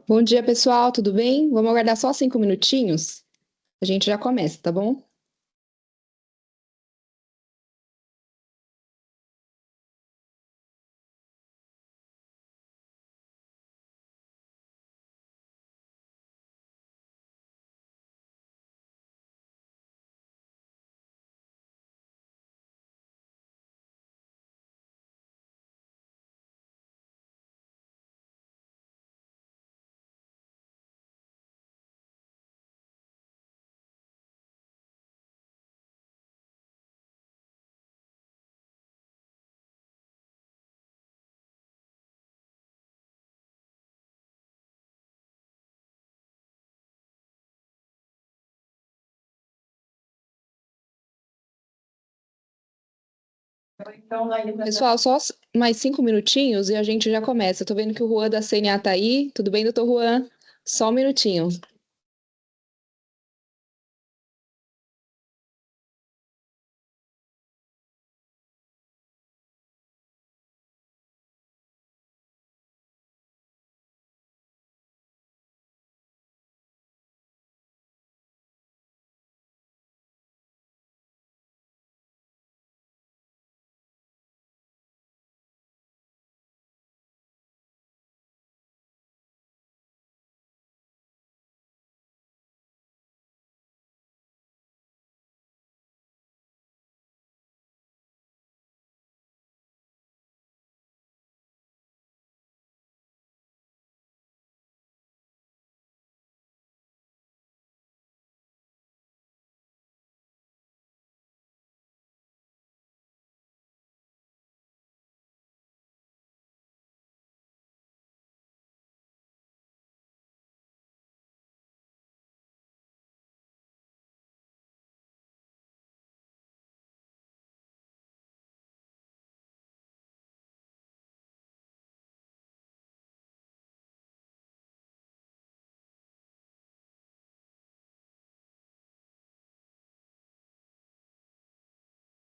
Bom dia, pessoal, tudo bem? Vamos aguardar só 5 minutinhos? A gente já começa, tá bom? Pessoal, só mais 5 minutinhos e a gente já começa. Eu tô vendo que o Juan da CNA tá aí. Tudo bem, doutor Juan? Só um minutinho.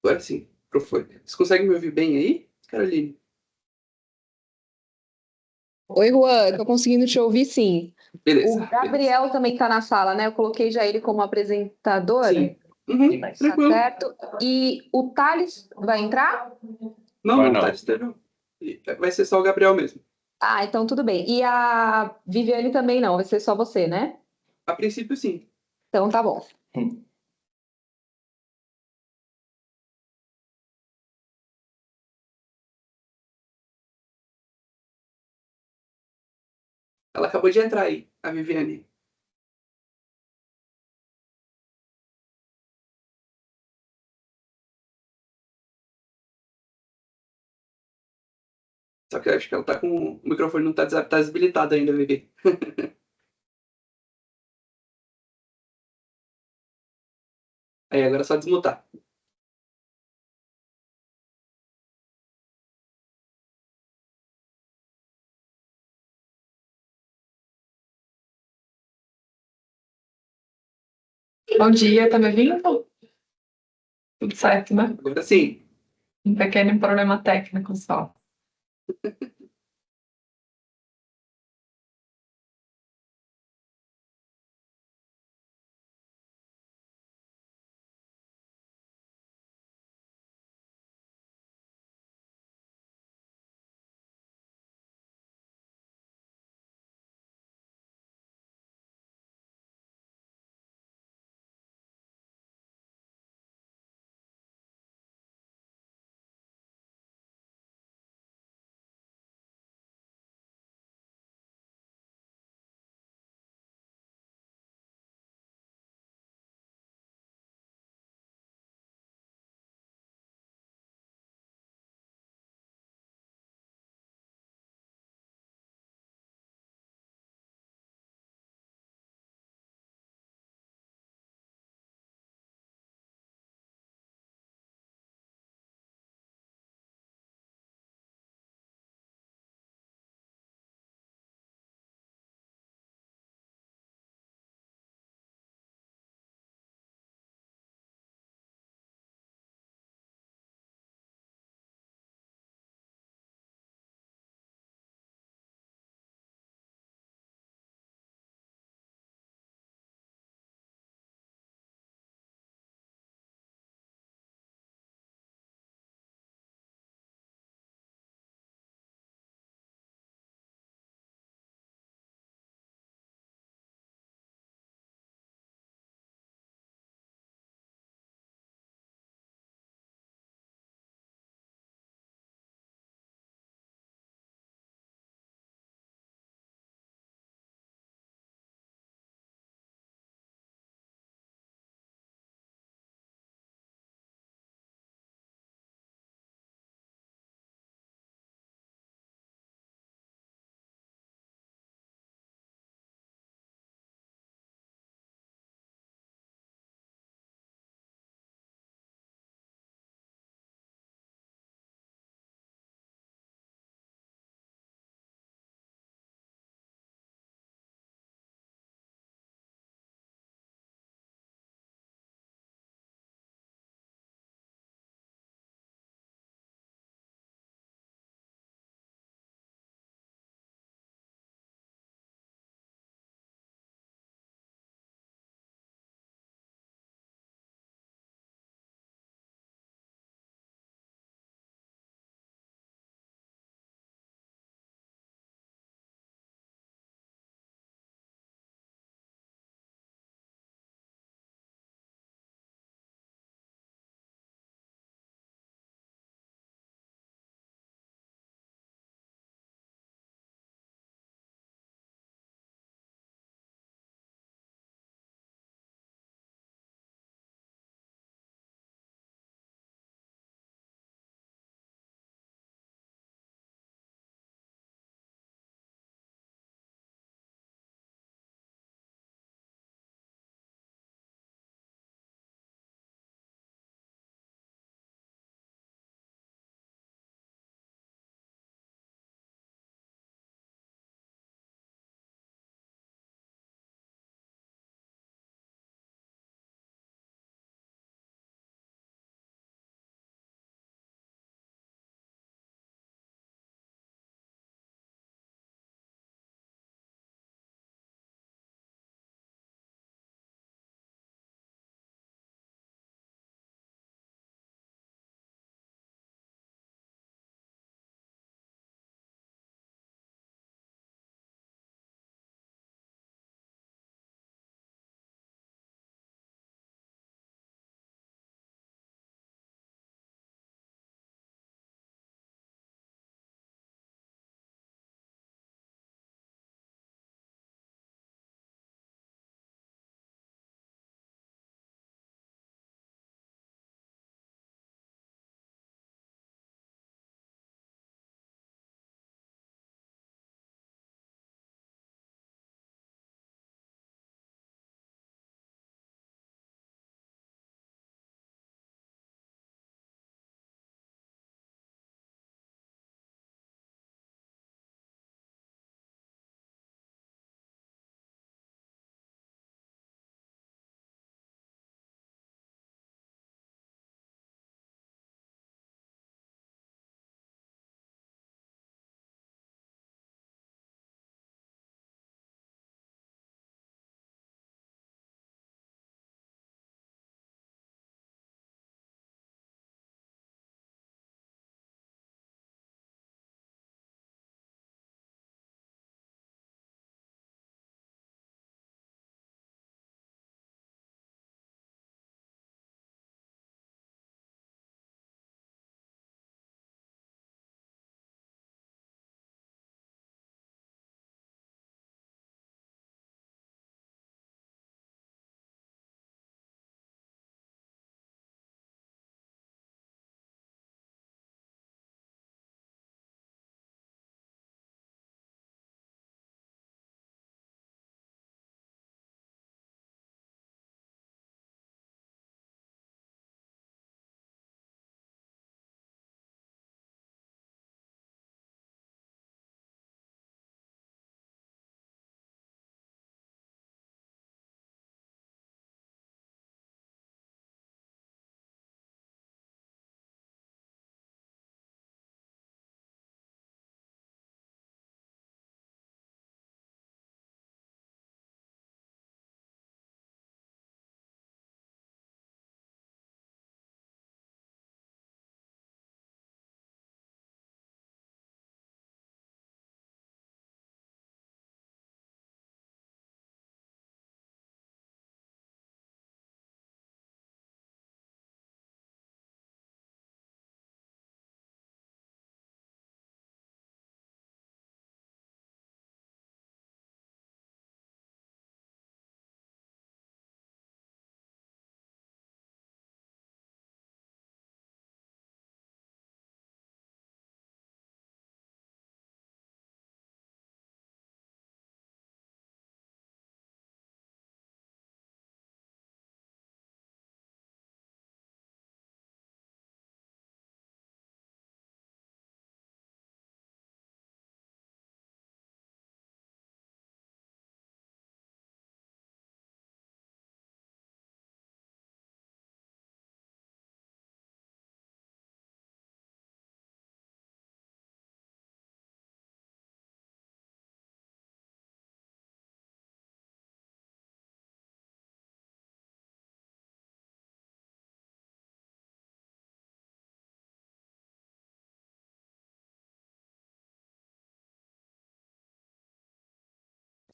Agora sim, foi. Você consegue me ouvir bem aí, Caroline? Oi, Juan, tô conseguindo te ouvir sim. O Beleza, beleza. Gabriel também tá na sala, né? Eu coloquei já ele como apresentador. Sim. Uhum, Tá tranquilo. certo. E o Thales vai entrar? Não, Vai não, tá não. estranho. Vai ser só o Gabriel mesmo. Ah, então tudo bem. E a Viviane também não, vai ser só você, né? A princípio, sim. Então tá bom. Ela acabou de entrar aí, a Viviane. Só que eu acho que ela tá com. O microfone não tá desabilitado ainda, Vivi. Aí, agora é só desmutar. Bom dia, tá me ouvindo? Tudo certo, né? Agora sim. Um pequeno problema técnico só.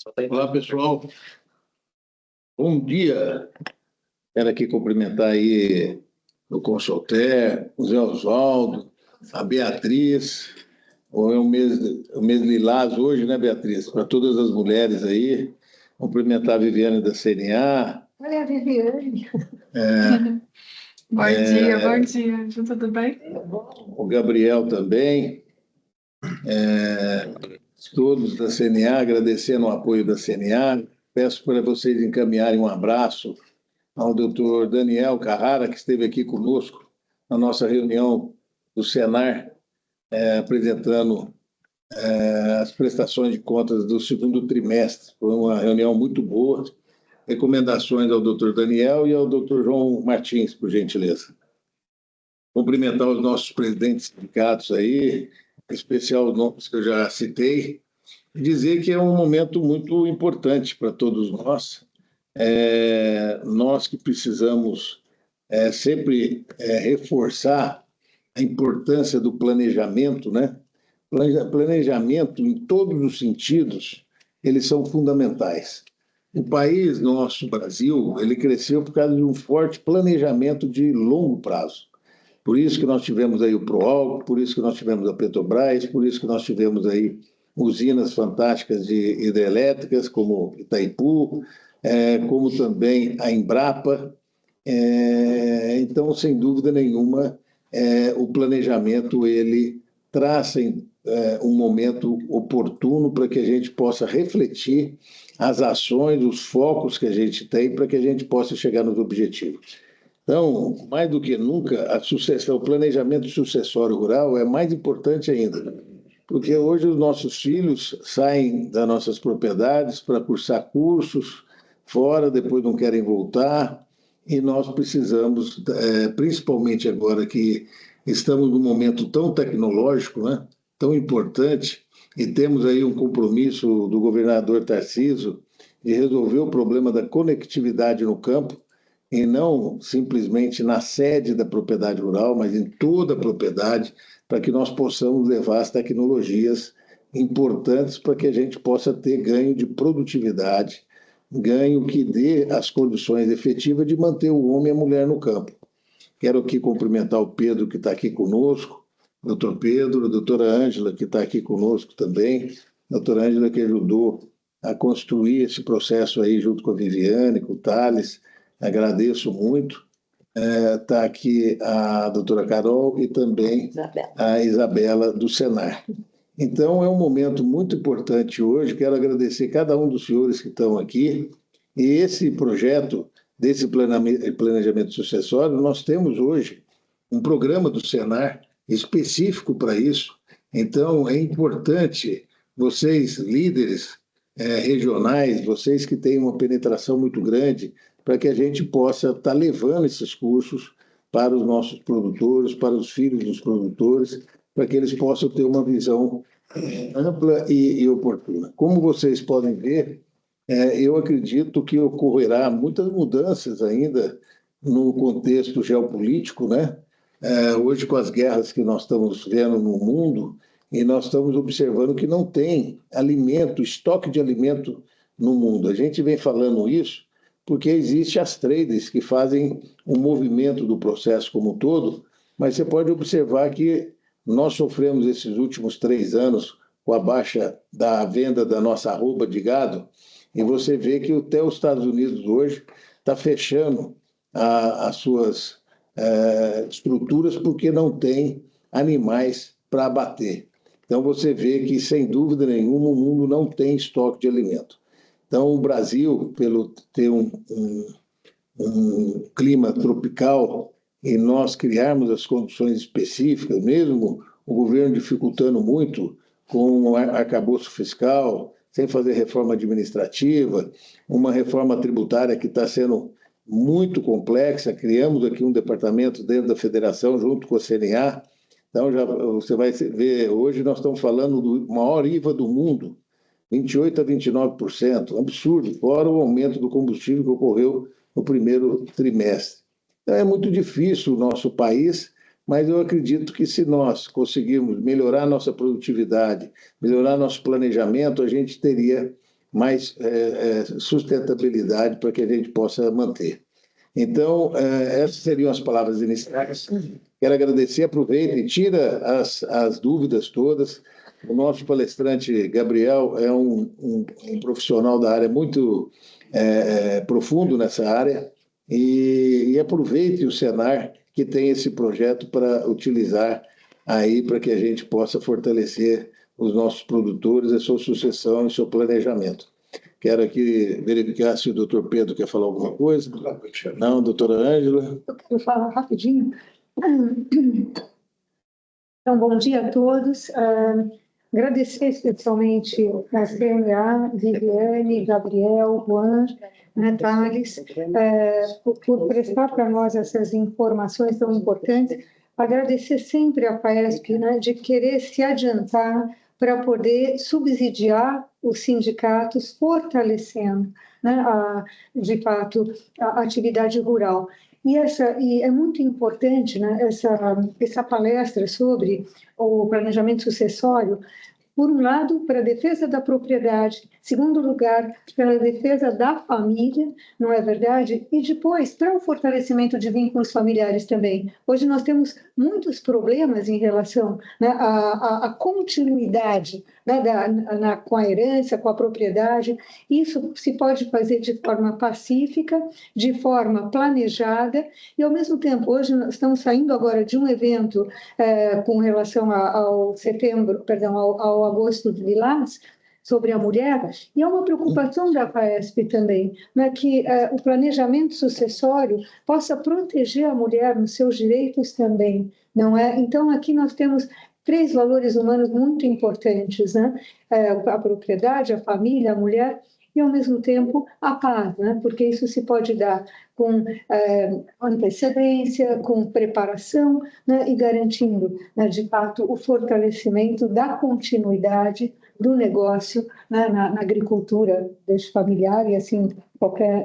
Olá, pessoal. Bom dia. Quero aqui cumprimentar aí o Consulter, o Zé Osvaldo, a Beatriz. É o mês lilás hoje, né, Beatriz? Para todas as mulheres aí. Cumprimentar a Viviane da CNA. Olha a Viviane. Bom dia, tudo bem? O Gabriel também. Todos da CNA, agradecendo o apoio da CNA. Peço para vocês encaminharem um abraço ao doutor Daniel Carrara, que esteve aqui conosco na nossa reunião do Senar, apresentando as prestações de contas do segundo trimestre. Foi uma reunião muito boa. Recomendações ao doutor Daniel e ao doutor João Martins, por gentileza. Cumprimentar os nossos presidentes sindicatos aí, em especial os nomes que eu já citei, e dizer que é um momento muito importante para todos nós. Nós que precisamos sempre reforçar a importância do planejamento, né? Planejamento, em todos os sentidos, eles são fundamentais. O país nosso, Brasil, ele cresceu por causa de um forte planejamento de longo prazo. Por isso que nós tivemos aí o Proálcool, por isso que nós tivemos a Petrobras, por isso que nós tivemos aí usinas fantásticas de hidrelétricas, como Itaipu, como também a Embrapa. Então, sem dúvida nenhuma, o planejamento ele traça um momento oportuno para que a gente possa refletir as ações, os focos que a gente tem para que a gente possa chegar nos objetivos. Então, mais do que nunca, o planejamento sucessório rural é mais importante ainda, porque hoje os nossos filhos saem das nossas propriedades para cursar cursos fora, depois não querem voltar, e nós precisamos, principalmente agora que estamos num momento tão tecnológico, né, tão importante, e temos aí um compromisso do governador Tarcísio de resolver o problema da conectividade no campo, e não simplesmente na sede da propriedade rural, mas em toda a propriedade, para que nós possamos levar as tecnologias importantes para que a gente possa ter ganho de produtividade, ganho que dê as condições efetivas de manter o homem e a mulher no campo. Quero aqui cumprimentar o Pedro, que está aqui conosco, o doutor Pedro, a doutora Ângela, que está aqui conosco também, a doutora Ângela que ajudou a construir esse processo aí junto com a Viviane, com o Thales. Agradeço muito. Está aqui a doutora Carol e também a Isabela do Senar. Então, é um momento muito importante hoje. Quero agradecer cada um dos senhores que estão aqui. E esse projeto desse planejamento sucessório, nós temos hoje um programa do Senar específico para isso. Então, é importante vocês, líderes regionais, vocês que têm uma penetração muito grande, para que a gente possa estar levando esses cursos para os nossos produtores, para os filhos dos produtores, para que eles possam ter uma visão ampla e oportuna. Como vocês podem ver, eu acredito que ocorrerá muitas mudanças ainda no contexto geopolítico, né? Hoje, com as guerras que nós estamos vendo no mundo, e nós estamos observando que não tem alimento, estoque de alimento no mundo. A gente vem falando isso porque existem as traders que fazem o movimento do processo como um todo, mas você pode observar que nós sofremos esses últimos 3 anos com a baixa da venda da nossa arroba de gado, e você vê que até os Estados Unidos hoje está fechando as suas estruturas porque não tem animais para abater. Então você vê que, sem dúvida nenhuma, o mundo não tem estoque de alimento. Então, o Brasil, pelo ter um clima tropical e nós criarmos as condições específicas, mesmo o governo dificultando muito com o arcabouço fiscal, sem fazer reforma administrativa, uma reforma tributária que está sendo muito complexa. Criamos aqui um departamento dentro da federação, junto com a CNA. Então, você vai ver, hoje nós estamos falando do maior IVA do mundo, 28% a 29%, um absurdo, fora o aumento do combustível que ocorreu no primeiro trimestre. Então, é muito difícil o nosso país, mas eu acredito que se nós conseguirmos melhorar nossa produtividade, melhorar nosso planejamento, a gente teria mais sustentabilidade para que a gente possa manter. Então, essas seriam as palavras iniciais. Quero agradecer, aproveita e tira as dúvidas todas. O nosso palestrante, Gabriel, é um profissional da área muito profundo nessa área e aproveite o Senar, que tem esse projeto para utilizar aí para que a gente possa fortalecer os nossos produtores, a sua sucessão e seu planejamento. Quero aqui verificar se o doutor Pedro quer falar alguma coisa. Não, doutora Ângela. Eu quero falar rapidinho. Então, bom dia a todos. Agradecer especialmente a CNA, Viviane, Gabriel, Juan, Thales, por prestar para nós essas informações tão importantes. Agradecer sempre a FAESP, né, de querer se adiantar para poder subsidiar os sindicatos, fortalecendo, né, de fato, a atividade rural. E é muito importante, né, essa palestra sobre o planejamento sucessório, por um lado, para a defesa da propriedade, segundo lugar, pela defesa da família, não é verdade? E depois, para o fortalecimento de vínculos familiares também. Hoje nós temos muitos problemas em relação, né, à continuidade, né, com a herança, com a propriedade. Isso se pode fazer de forma pacífica, de forma planejada, e ao mesmo tempo, hoje nós estamos saindo agora de um evento com relação ao agosto de Lilás, sobre a mulher, e é uma preocupação da FAESP também, né, que o planejamento sucessório possa proteger a mulher nos seus direitos também, não é? Então, aqui nós temos 3 valores humanos muito importantes, né? A propriedade, a família, a mulher, e, ao mesmo tempo, a paz, né? Porque isso se pode dar com antecedência, com preparação, né? E garantindo, né, de fato, o fortalecimento da continuidade do negócio, né, na agricultura familiar e, assim,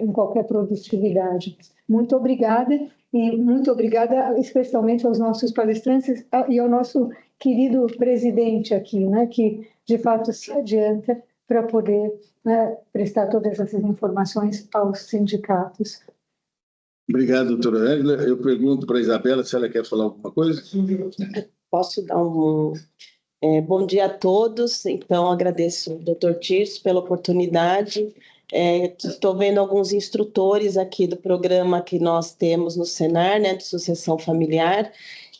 em qualquer produtividade. Muito obrigada, e muito obrigada especialmente aos nossos palestrantes e ao nosso querido presidente aqui, né, que, de fato, se adianta para poder, né, prestar todas essas informações aos sindicatos. Obrigado, doutora Ângela. Eu pergunto para a Isabela se ela quer falar alguma coisa. Posso dar bom dia a todos. Então, agradeço ao doutor Tirso pela oportunidade. Estou vendo alguns instrutores aqui do programa que nós temos no Senar, né, de sucessão familiar,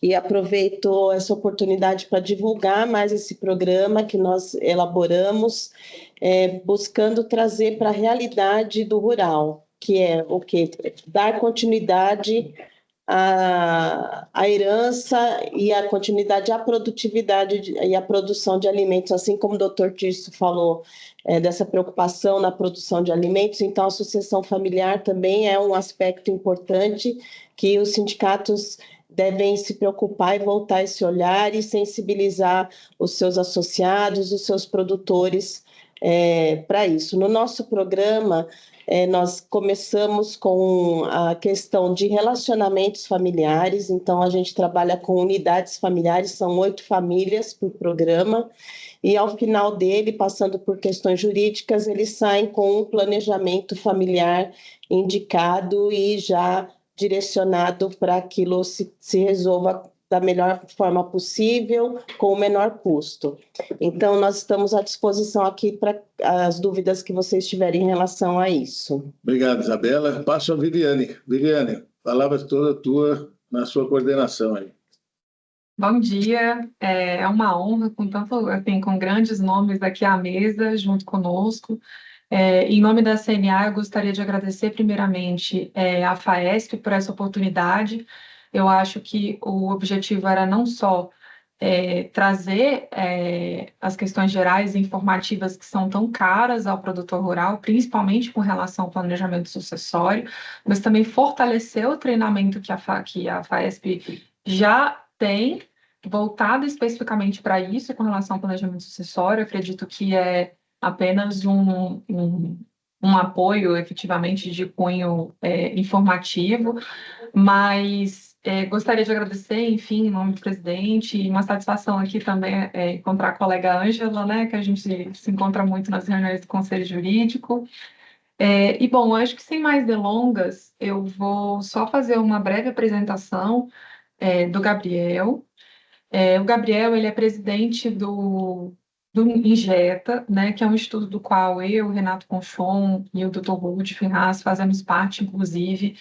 e aproveito essa oportunidade para divulgar mais esse programa que nós elaboramos, buscando trazer para a realidade do rural, que é o quê? Dar continuidade à herança e a continuidade à produtividade e à produção de alimentos, assim como o doutor Tirso falou, dessa preocupação na produção de alimentos. Então, a sucessão familiar também é um aspecto importante que os sindicatos devem se preocupar e voltar esse olhar e sensibilizar os seus associados, os seus produtores para isso. No nosso programa, nós começamos com a questão de relacionamentos familiares, então a gente trabalha com unidades familiares, são 8 famílias por programa, e ao final dele, passando por questões jurídicas, eles saem com um planejamento familiar indicado e já direcionado para aquilo se resolva da melhor forma possível, com o menor custo. Então, nós estamos à disposição aqui para as dúvidas que vocês tiverem em relação a isso. Obrigado, Isabela. Passo a Viviane. Viviane, palavras toda tua na sua coordenação aí. Bom dia, é uma honra com grandes nomes aqui à mesa, junto conosco. Em nome da CNA, eu gostaria de agradecer primeiramente à FAESP por essa oportunidade. Eu acho que o objetivo era não só trazer as questões gerais e informativas que são tão caras ao produtor rural, principalmente com relação ao planejamento sucessório, mas também fortalecer o treinamento que a FAESP já tem, voltado especificamente para isso, com relação ao planejamento sucessório. Eu acredito que é apenas um apoio, efetivamente, de cunho informativo, mas gostaria de agradecer, enfim, em nome do presidente, e uma satisfação aqui também encontrar a colega Ângela, né, que a gente se encontra muito nas reuniões do Conselho Jurídico. E, bom, acho que sem mais delongas, eu vou só fazer uma breve apresentação do Gabriel. O Gabriel, ele é presidente do Ingeta, né, que é um instituto do qual eu, Renato Conchon e o Dr. Rude Ferraz fazemos parte, inclusive,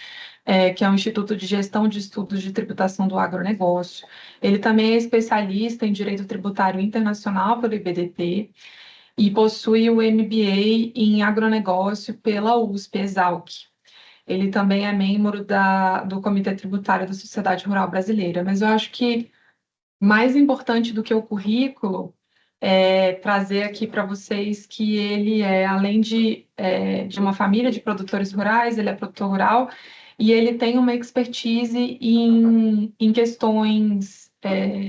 que é um Instituto de Gestão de Estudos de Tributação do Agronegócio. Ele também é especialista em Direito Tributário Internacional pelo IBDT e possui o MBA em Agronegócio pela USP, Exalc. Ele também é membro do Comitê Tributário da Sociedade Rural Brasileira, mas eu acho que mais importante do que o currículo é trazer aqui para vocês que ele além de uma família de produtores rurais, ele é produtor rural e ele tem uma expertise em questões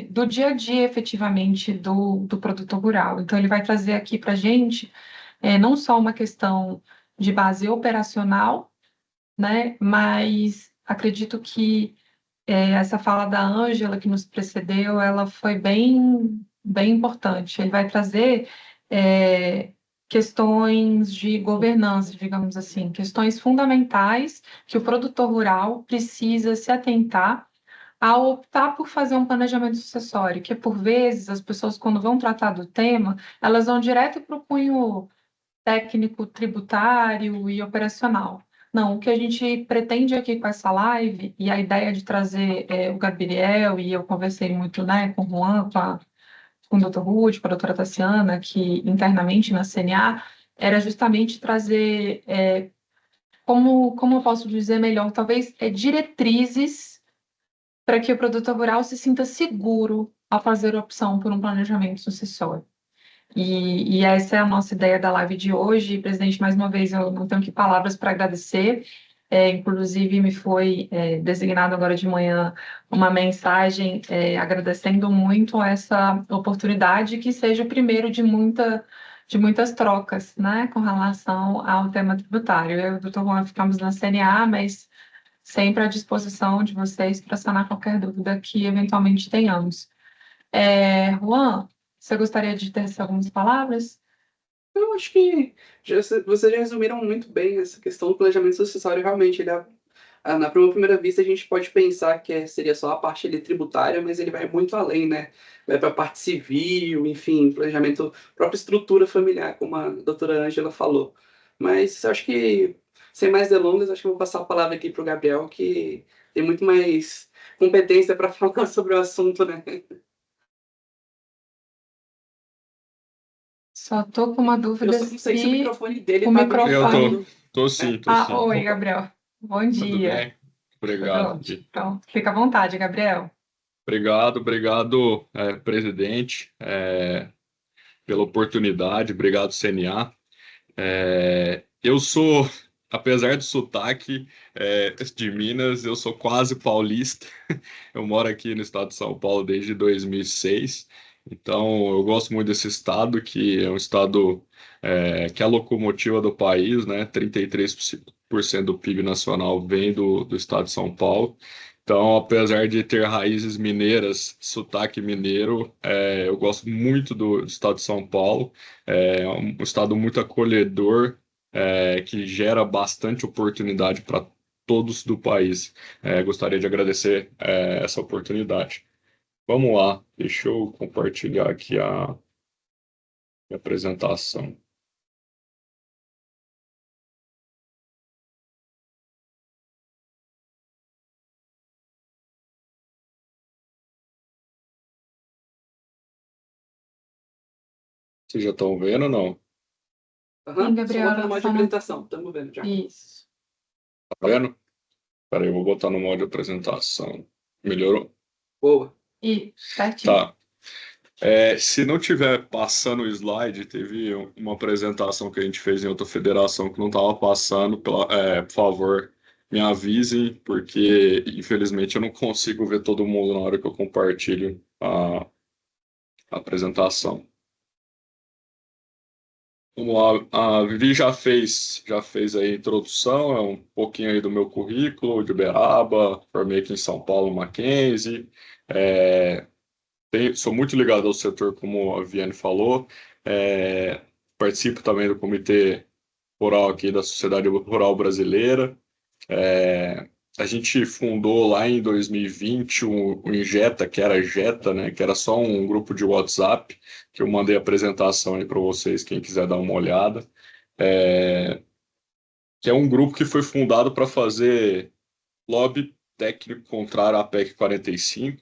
do dia a dia, efetivamente, do produtor rural. Então, ele vai trazer aqui para a gente não só uma questão de base operacional, né, mas acredito que essa fala da Ângela, que nos precedeu, ela foi bem, bem importante. Ele vai trazer questões de governança, digamos assim, questões fundamentais que o produtor rural precisa se atentar ao optar por fazer um planejamento sucessório, que por vezes as pessoas, quando vão tratar do tema, elas vão direto para o cunho técnico, tributário e operacional. Não, o que a gente pretende aqui com essa live, e a ideia de trazer o Gabriel, e eu conversei muito, né, com o Juan, com o Dr. Ruth, com a doutora Tassiana, que internamente na CNA, era justamente trazer, como eu posso dizer melhor, talvez diretrizes para que o produtor rural se sinta seguro ao fazer a opção por um planejamento sucessório. E essa é a nossa ideia da live de hoje. Presidente, mais uma vez, eu não tenho que palavras para agradecer. Inclusive, me foi designado agora de manhã uma mensagem agradecendo muito essa oportunidade, que seja o primeiro de muitas trocas, né, com relação ao tema tributário. Eu e o doutor Juan ficamos na CNA, mas sempre à disposição de vocês para sanar qualquer dúvida que eventualmente tenhamos. Juan, você gostaria de ter algumas palavras? Eu acho que vocês já resumiram muito bem essa questão do planejamento sucessório. Realmente, na primeira vista, a gente pode pensar que seria só a parte tributária, mas ele vai muito além, né? Vai para a parte civil, enfim, planejamento, própria estrutura familiar, como a doutora Ângela falou. Mas eu acho que, sem mais delongas, acho que eu vou passar a palavra aqui para o Gabriel, que tem muito mais competência para falar sobre o assunto, né? Só estou com uma dúvida Eu só não sei se o microfone dele o está microfone... habilitado. Tô sim. Oi, Gabriel. Bom Tudo dia. bem? Obrigado. Pronto. Fica à vontade, Gabriel. Obrigado, presidente, pela oportunidade. Obrigado, CNA. Eu sou, apesar do sotaque de Minas, eu sou quase paulista. Eu moro aqui no estado de São Paulo desde 2006. Então, eu gosto muito desse estado, que é um estado que é a locomotiva do país, né? 33% do PIB nacional vem do estado de São Paulo. Então, apesar de ter raízes mineiras, sotaque mineiro, eu gosto muito do estado de São Paulo. É um estado muito acolhedor, que gera bastante oportunidade para todos do país. Gostaria de agradecer essa oportunidade. Vamos lá, deixa eu compartilhar aqui a minha apresentação. Vocês já estão vendo ou não? Sim, Gabriel, só no modo de apresentação, estamos vendo já. Isso. Tá vendo? Espera aí, eu vou botar no modo de apresentação. Melhorou? Boa. Certinho. Tá. Se não tiver passando o slide, teve uma apresentação que a gente fez em outra federação que não estava passando. Por favor, me avisem, porque infelizmente eu não consigo ver todo mundo na hora que eu compartilho a apresentação. Vamos lá, a Vivi já fez aí a introdução, é um pouquinho aí do meu currículo, de Uberaba, formei aqui em São Paulo, Mackenzie, é, sou muito ligado ao setor, como a Viviane falou, é, participo também do Comitê Rural aqui da Sociedade Rural Brasileira. É, a gente fundou lá em 2020 o Injeta, que era Jeta, né, que era só um grupo de WhatsApp, que eu mandei a apresentação aí para vocês, quem quiser dar uma olhada. É, que é um grupo que foi fundado para fazer lobby técnico contrário à PEC 45.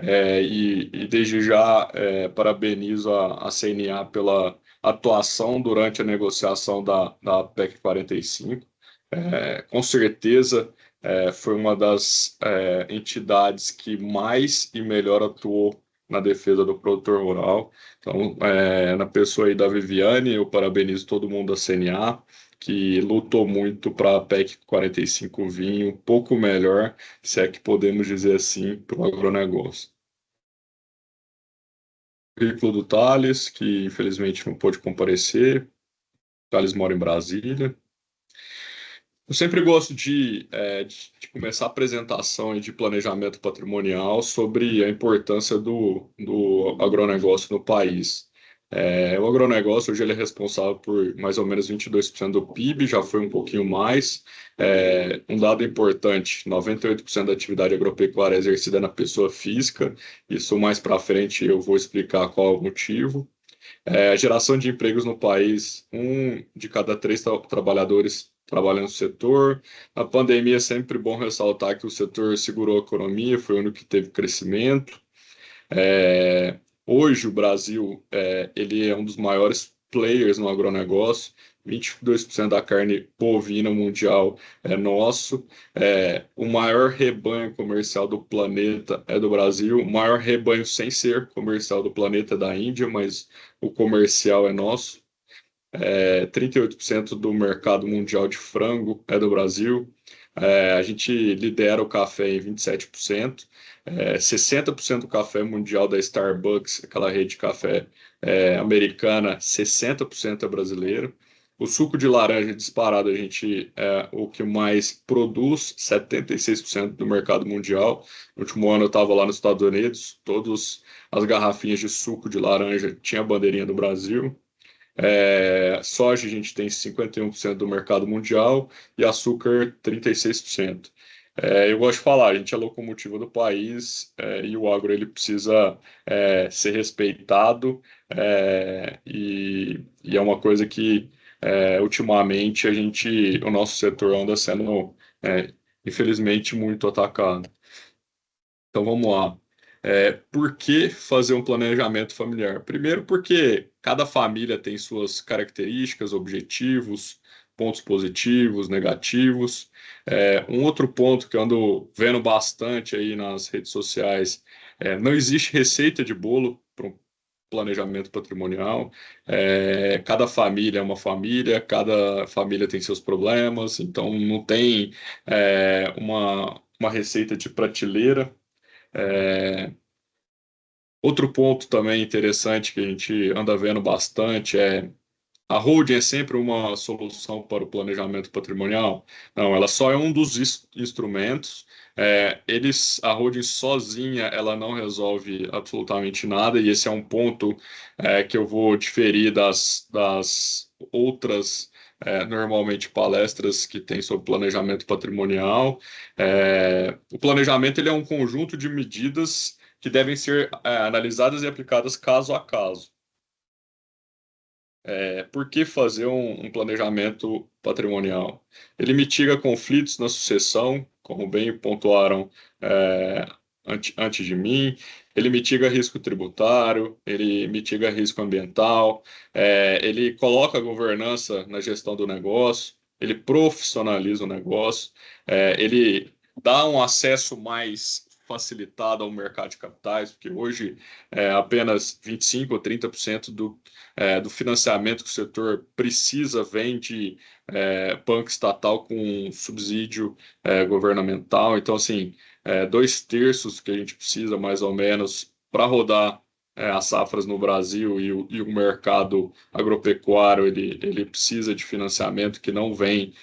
E desde já parabenizo a CNA pela atuação durante a negociação da PEC 45. Com certeza foi uma das entidades que mais e melhor atuou na defesa do produtor rural. Então, na pessoa aí da Viviane, eu parabenizo todo mundo da CNA, que lutou muito para a PEC 45 vir um pouco melhor, se é que podemos dizer assim, para o agronegócio. Currículo do Thales, que infelizmente não pôde comparecer. O Thales mora em Brasília. Eu sempre gosto de começar a apresentação de planejamento patrimonial sobre a importância do agronegócio no país. O agronegócio hoje ele é responsável por mais ou menos 22% do PIB, já foi um pouquinho mais. Um dado importante, 98% da atividade agropecuária é exercida na pessoa física, isso mais para frente eu vou explicar qual é o motivo. A geração de empregos no país, 1 de cada 3 trabalhadores trabalha no setor. A pandemia é sempre bom ressaltar que o setor segurou a economia, foi o único que teve crescimento. Hoje o Brasil ele é um dos maiores players no agronegócio. 22% da carne bovina mundial é nosso. O maior rebanho comercial do planeta é do Brasil. O maior rebanho sem ser comercial do planeta é da Índia, mas o comercial é nosso. 38% do mercado mundial de frango é do Brasil. A gente lidera o café em 27%. 60% do café mundial da Starbucks, aquela rede de café americana, 60% é brasileiro. O suco de laranja disparado, a gente é o que mais produz, 76% do mercado mundial. No último ano eu estava lá nos Estados Unidos, todas as garrafinhas de suco de laranja tinha a bandeirinha do Brasil. Soja a gente tem 51% do mercado mundial e açúcar 36%. Eu gosto de falar, a gente é a locomotiva do país e o agro ele precisa ser respeitado e é uma coisa que ultimamente o nosso setor anda sendo infelizmente muito atacado. Então vamos lá. Por que fazer um planejamento familiar? Primeiro, porque cada família tem suas características, objetivos, pontos positivos, negativos. Um outro ponto que eu ando vendo bastante aí nas redes sociais, não existe receita de bolo para um planejamento patrimonial. Cada família é uma família, cada família tem seus problemas, então não tem uma receita de prateleira. Outro ponto também interessante que a gente anda vendo bastante a holding é sempre uma solução para o planejamento patrimonial? Não, ela só é um dos instrumentos. A holding sozinha, ela não resolve absolutamente nada, e esse é um ponto que eu vou diferir das outras, normalmente, palestras que tem sobre planejamento patrimonial. O planejamento ele é um conjunto de medidas que devem ser analisadas e aplicadas caso a caso. Por que fazer um planejamento patrimonial? Ele mitiga conflitos na sucessão, como bem pontuaram antes de mim. Ele mitiga risco tributário, ele mitiga risco ambiental, ele coloca a governança na gestão do negócio, ele profissionaliza o negócio, ele dá um acesso mais facilitado ao mercado de capitais, porque hoje apenas 25% ou 30% do financiamento que o setor precisa vem de banco estatal com subsídio governamental. Então, assim, 2/3 que a gente precisa, mais ou menos, para rodar as safras no Brasil e o mercado agropecuário ele precisa de financiamento que não vem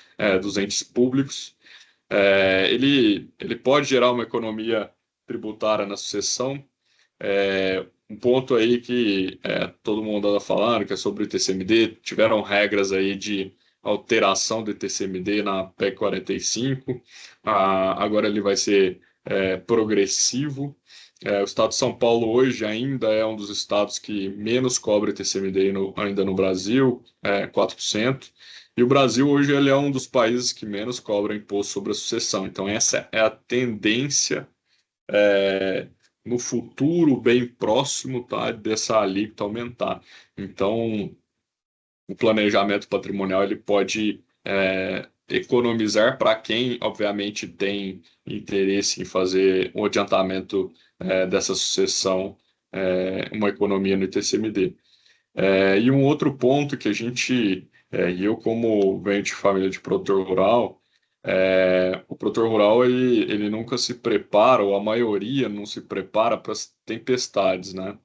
dos entes públicos. Ele pode gerar uma economia tributária na sucessão. Um ponto aí que todo mundo anda falando, que é sobre o ITCMD, tiveram regras aí de alteração do ITCMD na PEC 45, agora ele vai ser progressivo. O estado de São Paulo hoje ainda é um dos estados que menos cobra ITCMD ainda no Brasil, 4%. E o Brasil hoje ele é um dos países que menos cobra imposto sobre a sucessão. Então essa é a tendência no futuro bem próximo, tá, dessa alíquota aumentar. Então o planejamento patrimonial ele pode economizar para quem, obviamente, tem interesse em fazer um adiantamento dessa sucessão, uma economia no ITCMD. E um outro ponto que a gente, e eu como venho de família de produtor rural, o produtor rural ele nunca se prepara, ou a maioria não se prepara para as tempestades, né?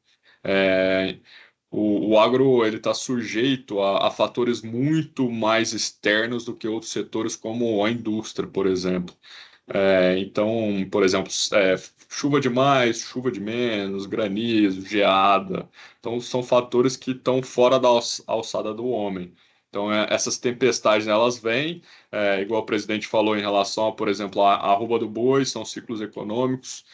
O agro ele está sujeito a fatores muito mais externos do que outros setores, como a indústria, por exemplo. Então, por exemplo, chuva demais, chuva de menos, granizo, geada. Então, são fatores que estão fora da alçada do homem. Então, essas tempestades, elas vêm, igual o presidente falou em relação a, por exemplo, a arroba do boi, são ciclos econômicos.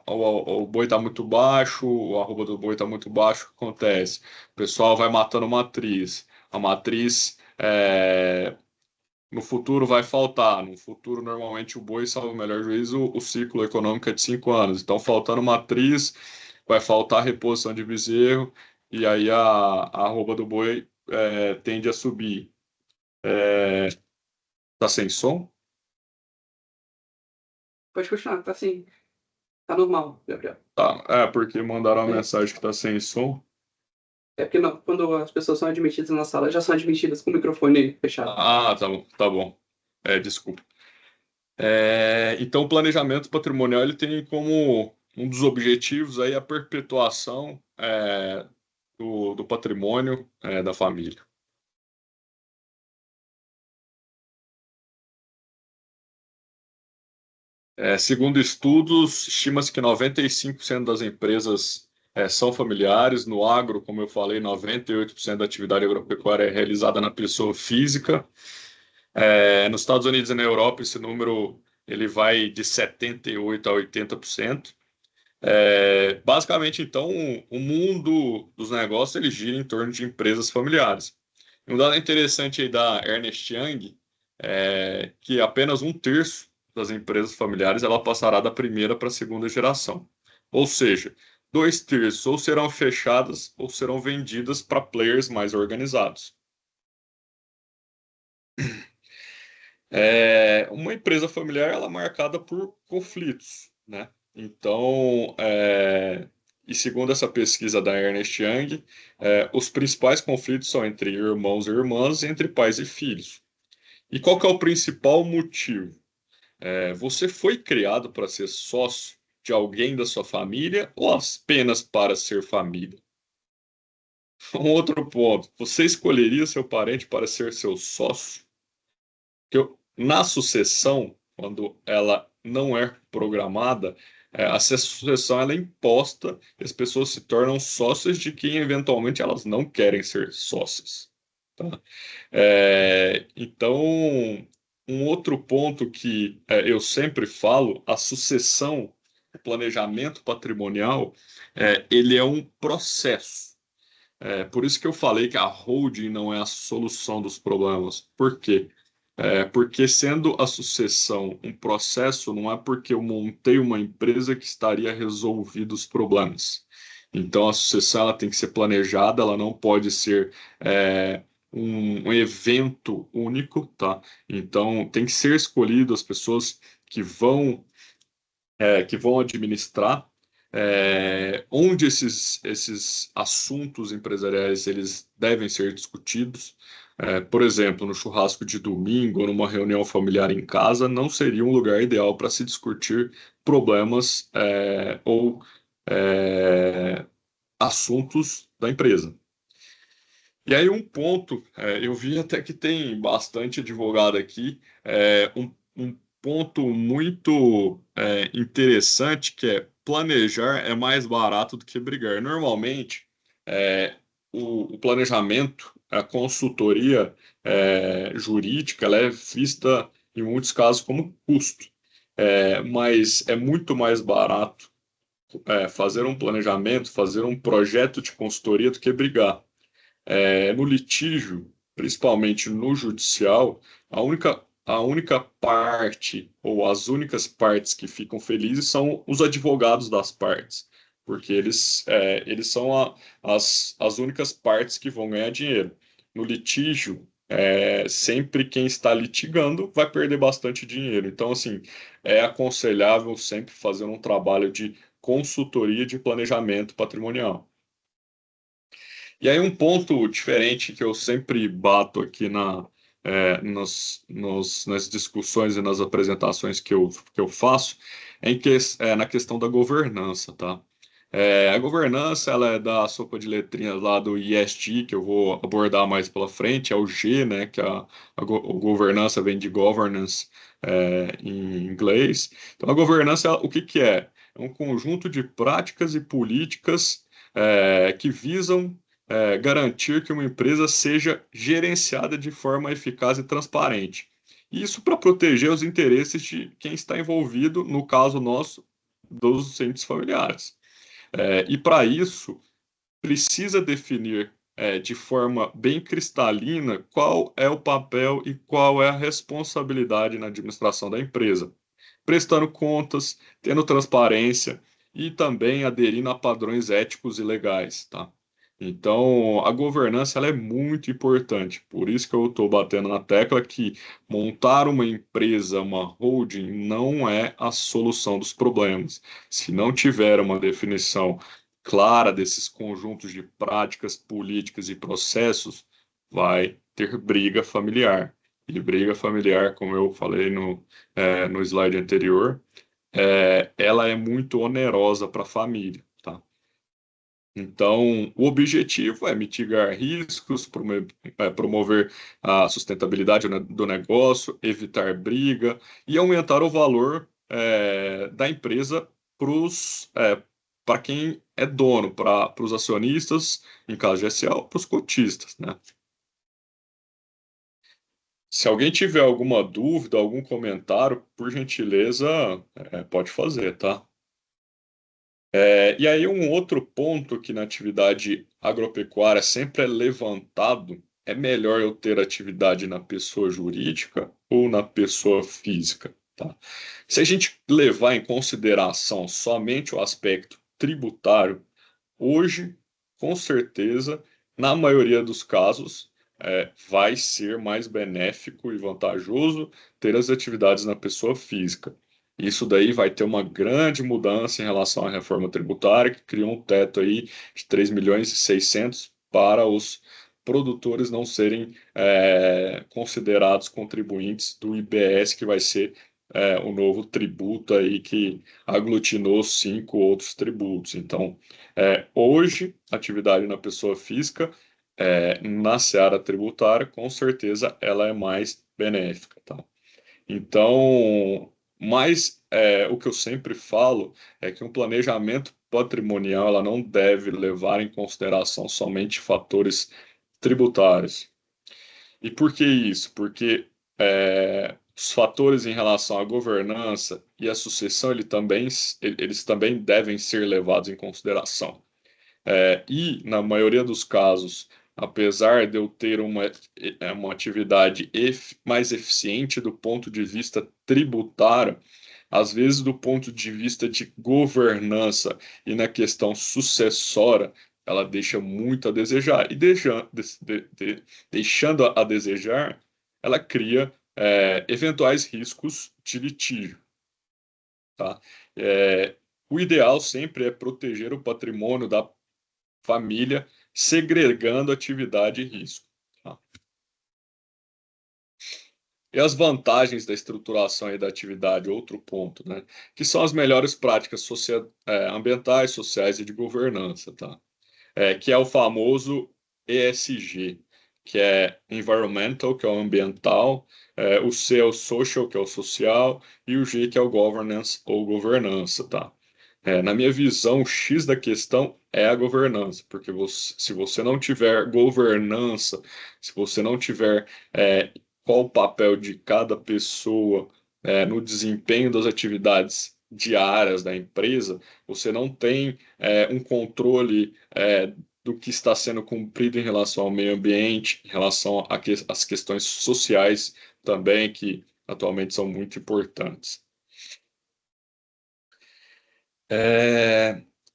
O boi está muito baixo, a arroba do boi está muito baixo, o que acontece? O pessoal vai matando matriz. A matriz no futuro vai faltar. No futuro, normalmente, o boi, salvo o melhor juízo, o ciclo econômico é de 5 anos. Então, faltando matriz, vai faltar reposição de bezerro, e aí a arroba do boi tende a subir. Tá sem som? Pode continuar, tá assim. Tá normal, Gabriel. Tá, porque mandaram uma mensagem que tá sem som. É porque não, quando as pessoas são admitidas na sala, já são admitidas com o microfone fechado. Tá bom, tá bom. Desculpa. Então, o planejamento patrimonial ele tem como um dos objetivos aí a perpetuação do patrimônio da família. Segundo estudos, estima-se que 95% das empresas são familiares. No agro, como eu falei, 98% da atividade agropecuária é realizada na pessoa física. Nos Estados Unidos e na Europa, esse número ele vai de 78% a 80%. Basicamente, então, o mundo dos negócios ele gira em torno de empresas familiares. Um dado interessante aí da Ernst Young é que apenas 1/3 das empresas familiares ela passará da primeira para a segunda geração. Ou seja, 2/3 ou serão fechadas ou serão vendidas para players mais organizados. Uma empresa familiar ela é marcada por conflitos, né? Então, e segundo essa pesquisa da Ernst Young, os principais conflitos são entre irmãos e irmãs, entre pais e filhos. E qual que é o principal motivo? Você foi criado para ser sócio de alguém da sua família ou apenas para ser família? Um outro ponto, você escolheria seu parente para ser seu sócio? Porque na sucessão, quando ela não é programada, a sucessão ela é imposta e as pessoas se tornam sócias de quem eventualmente elas não querem ser sócias. Tá? Então, um outro ponto que eu sempre falo, a sucessão, o planejamento patrimonial, ele é um processo. Por isso que eu falei que a holding não é a solução dos problemas. Por quê? Porque sendo a sucessão um processo, não é porque eu montei uma empresa que estaria resolvido os problemas. Então, a sucessão ela tem que ser planejada, ela não pode ser um evento único, tá? Então, tem que ser escolhido as pessoas que vão administrar, onde esses assuntos empresariais eles devem ser discutidos. Por exemplo, no churrasco de domingo ou numa reunião familiar em casa, não seria um lugar ideal para se discutir problemas ou assuntos da empresa. E aí um ponto, eu vi até que tem bastante advogado aqui, um ponto muito interessante, que é planejar é mais barato do que brigar. Normalmente, o planejamento, a consultoria jurídica, ela é vista em muitos casos como custo. Mas é muito mais barato fazer um planejamento, fazer um projeto de consultoria do que brigar. No litígio, principalmente no judicial, a única parte, ou as únicas partes que ficam felizes são os advogados das partes, porque eles são as únicas partes que vão ganhar dinheiro. No litígio, sempre quem está litigando vai perder bastante dinheiro. Então, assim, é aconselhável sempre fazer um trabalho de consultoria de planejamento patrimonial. E aí um ponto diferente que eu sempre bato aqui nas discussões e nas apresentações que eu faço é na questão da governança, tá? A governança, ela é da sopa de letrinhas lá do ESG, que eu vou abordar mais pela frente, é o G, né, que a governança vem de governance em inglês. Então, a governança, o que que é? É um conjunto de práticas e políticas que visam garantir que uma empresa seja gerenciada de forma eficaz e transparente. Isso para proteger os interesses de quem está envolvido, no caso nosso, dos entes familiares. E para isso, precisa definir de forma bem cristalina qual é o papel e qual é a responsabilidade na administração da empresa, prestando contas, tendo transparência e também aderindo a padrões éticos e legais, tá? Então, a governança ela é muito importante. Por isso que eu estou batendo na tecla que montar uma empresa, uma holding, não é a solução dos problemas. Se não tiver uma definição clara desses conjuntos de práticas, políticas e processos, vai ter briga familiar. E briga familiar, como eu falei no slide anterior, ela é muito onerosa para a família, tá? Então, o objetivo é mitigar riscos, promover a sustentabilidade do negócio, evitar briga e aumentar o valor da empresa para quem é dono, para os acionistas, em caso de SA, para os cotistas, né? Se alguém tiver alguma dúvida, algum comentário, por gentileza, pode fazer, tá? E aí, um outro ponto que na atividade agropecuária sempre é levantado, é melhor eu ter atividade na pessoa jurídica ou na pessoa física, tá? Se a gente levar em consideração somente o aspecto tributário, hoje, com certeza, na maioria dos casos, vai ser mais benéfico e vantajoso ter as atividades na pessoa física. Isso daí vai ter uma grande mudança em relação à reforma tributária, que criou um teto aí de 3.600.000 para os produtores não serem considerados contribuintes do IBS, que vai ser o novo tributo aí que aglutinou 5 outros tributos. Então, hoje, atividade na pessoa física, na seara tributária, com certeza ela é mais benéfica, tá? Então, mas o que eu sempre falo é que um planejamento patrimonial ela não deve levar em consideração somente fatores tributários. E por que isso? Porque os fatores em relação à governança e à sucessão eles também devem ser levados em consideração. E, na maioria dos casos, apesar de eu ter uma atividade mais eficiente do ponto de vista tributário, às vezes, do ponto de vista de governança e na questão sucessória, ela deixa muito a desejar. E deixando a desejar, ela cria eventuais riscos de litígio. Tá? O ideal sempre é proteger o patrimônio da família, segregando atividade e risco. Tá? E as vantagens da estruturação e da atividade, outro ponto, né? Que são as melhores práticas ambientais, sociais e de governança. Tá? que é o famoso ESG, que é Environmental, que é o ambiental, o C é o Social, que é o social, e o G, que é o Governance ou governança, tá? Na minha visão, o X da questão é a governança, porque se você não tiver governança, se você não tiver qual o papel de cada pessoa no desempenho das atividades diárias da empresa, você não tem um controle do que está sendo cumprido em relação ao meio ambiente, em relação às questões sociais também, que atualmente são muito importantes.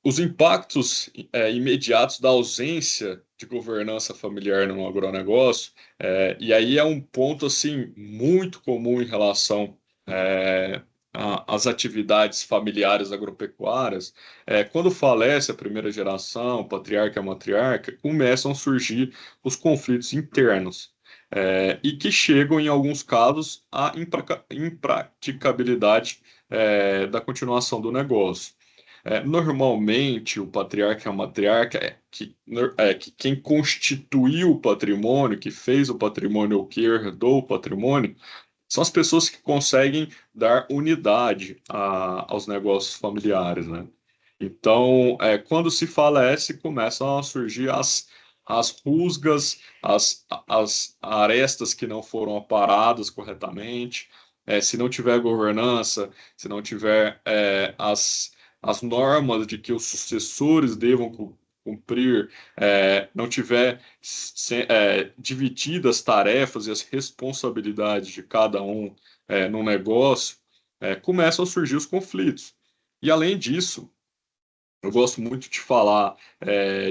Os impactos imediatos da ausência de governança familiar no agronegócio, e aí é um ponto assim muito comum em relação às atividades familiares agropecuárias. Quando falece a primeira geração, o patriarca e a matriarca, começam a surgir os conflitos internos. E que chegam, em alguns casos, à impraticabilidade da continuação do negócio. Normalmente, o patriarca e a matriarca que quem constituiu o patrimônio, que fez o patrimônio ou que herdou o patrimônio, são as pessoas que conseguem dar unidade aos negócios familiares, né? Então, quando se falece, começam a surgir as rusgas, as arestas que não foram aparadas corretamente. Se não tiver governança, se não tiver as normas de que os sucessores devam cumprir, não tiver divididas as tarefas e as responsabilidades de cada um no negócio, começam a surgir os conflitos. E, além disso, eu gosto muito de falar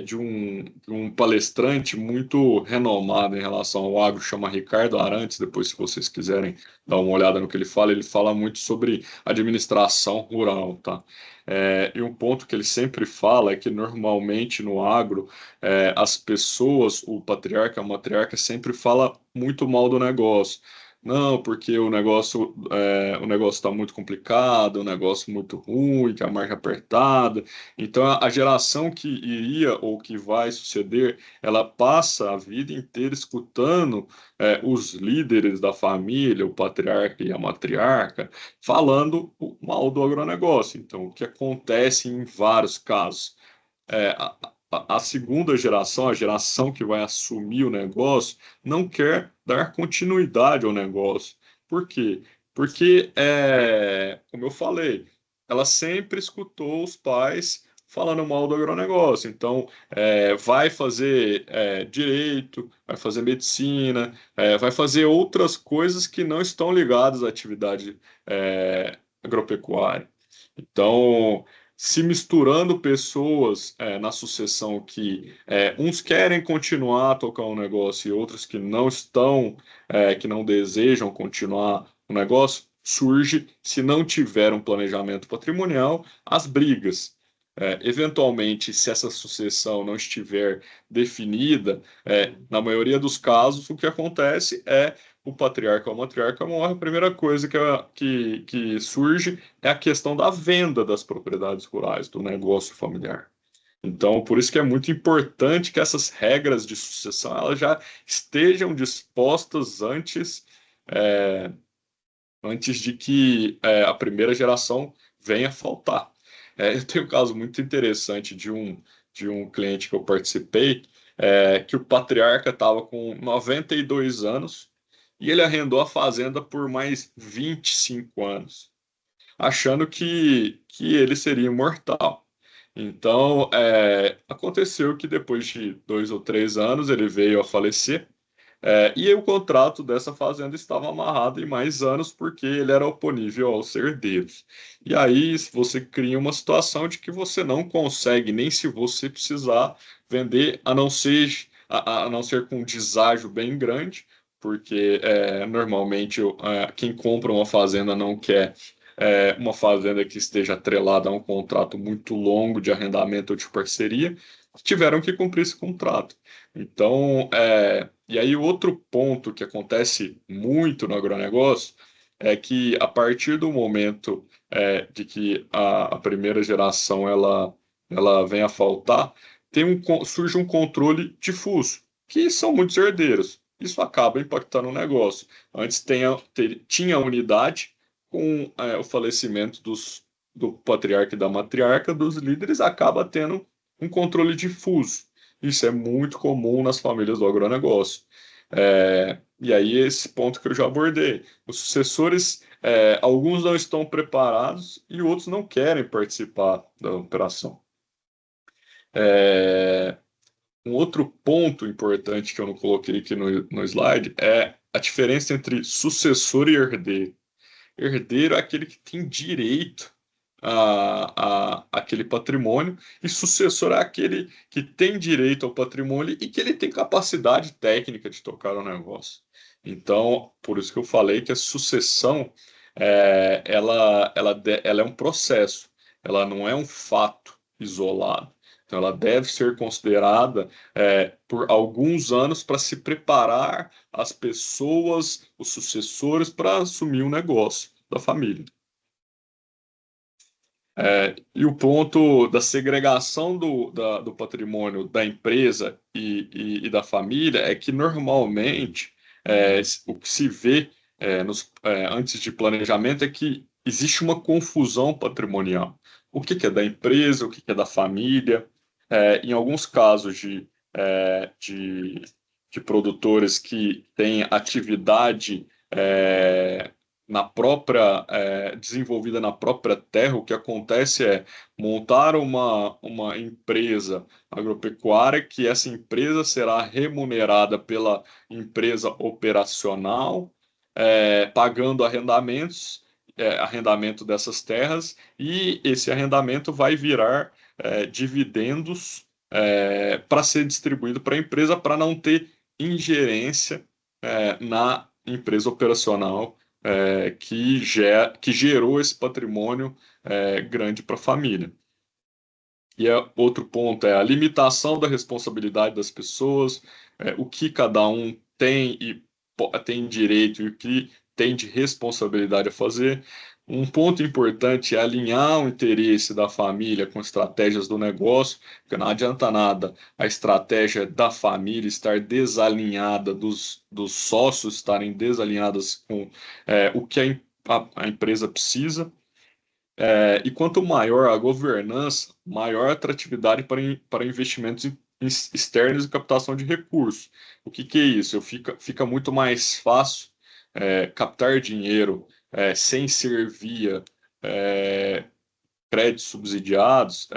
de um palestrante muito renomado em relação ao agro, chama Ricardo Arantes. Depois, se vocês quiserem dar uma olhada no que ele fala muito sobre administração rural, tá? E um ponto que ele sempre fala é que, normalmente, no agro, as pessoas, o patriarca, a matriarca, sempre fala muito mal do negócio. Não, porque o negócio está muito complicado, o negócio muito ruim, que a marca é apertada. Então, a geração que iria ou que vai suceder, ela passa a vida inteira escutando os líderes da família, o patriarca e a matriarca, falando mal do agronegócio. Então, o que acontece em vários casos? A segunda geração, a geração que vai assumir o negócio, não quer dar continuidade ao negócio. Por quê? Porque, como eu falei, ela sempre escutou os pais falando mal do agronegócio. Então, vai fazer direito, vai fazer medicina, vai fazer outras coisas que não estão ligadas à atividade agropecuária. Então, se misturando pessoas na sucessão que uns querem continuar a tocar um negócio e outros que não estão, que não desejam continuar o negócio, surge, se não tiver um planejamento patrimonial, as brigas. Eventualmente, se essa sucessão não estiver definida, na maioria dos casos, o que acontece é o patriarca ou a matriarca morre, a primeira coisa que surge é a questão da venda das propriedades rurais, do negócio familiar. Então, por isso que é muito importante que essas regras de sucessão elas já estejam dispostas antes de que a primeira geração venha a faltar. Eu tenho um caso muito interessante de um cliente que eu participei, que o patriarca estava com 92 anos e ele arrendou a fazenda por mais 25 anos, achando que ele seria imortal. Então, aconteceu que depois de 2 ou 3 anos ele veio a falecer. E o contrato dessa fazenda estava amarrado em mais anos porque ele era oponível aos herdeiros. E aí você cria uma situação de que você não consegue, nem se você precisar, vender, a não ser com um deságio bem grande, porque normalmente quem compra uma fazenda não quer uma fazenda que esteja atrelada a um contrato muito longo de arrendamento ou de parceria, tiveram que cumprir esse contrato. Então, e aí, o outro ponto que acontece muito no agronegócio é que, a partir do momento de que a primeira geração ela vem a faltar, surge um controle difuso, que são muitos herdeiros. Isso acaba impactando o negócio. Antes tinha unidade, com o falecimento do patriarca e da matriarca, dos líderes, acaba tendo um controle difuso. Isso é muito comum nas famílias do agronegócio. E aí, esse ponto que eu já abordei. Os sucessores, alguns não estão preparados e outros não querem participar da operação. Um outro ponto importante que eu não coloquei aqui no slide é a diferença entre sucessor e herdeiro. Herdeiro é aquele que tem direito aquele patrimônio, e sucessor é aquele que tem direito ao patrimônio e que ele tem capacidade técnica de tocar o negócio. Então, por isso que eu falei que a sucessão ela é um processo, ela não é um fato isolado. Então, ela deve ser considerada por alguns anos para se preparar as pessoas, os sucessores, para assumir o negócio da família. E o ponto da segregação do patrimônio da empresa e da família é que, normalmente, o que se vê antes de planejamento é que existe uma confusão patrimonial. O que é da empresa, o que é da família. Em alguns casos de produtores que têm atividade desenvolvida na própria terra, o que acontece é montar uma empresa agropecuária, que essa empresa será remunerada pela empresa operacional, pagando arrendamento dessas terras, e esse arrendamento vai virar dividendos para ser distribuído para a empresa, para não ter ingerência na empresa operacional que gerou esse patrimônio grande para a família. E outro ponto é a limitação da responsabilidade das pessoas, o que cada um tem direito e o que tem de responsabilidade a fazer. Um ponto importante é alinhar o interesse da família com estratégias do negócio, porque não adianta nada a estratégia da família estar desalinhada, dos sócios estarem desalinhados com o que a empresa precisa. E quanto maior a governança, maior a atratividade para investimentos externos e captação de recursos. O que é isso? Fica muito mais fácil captar dinheiro sem ser via créditos subsidiados,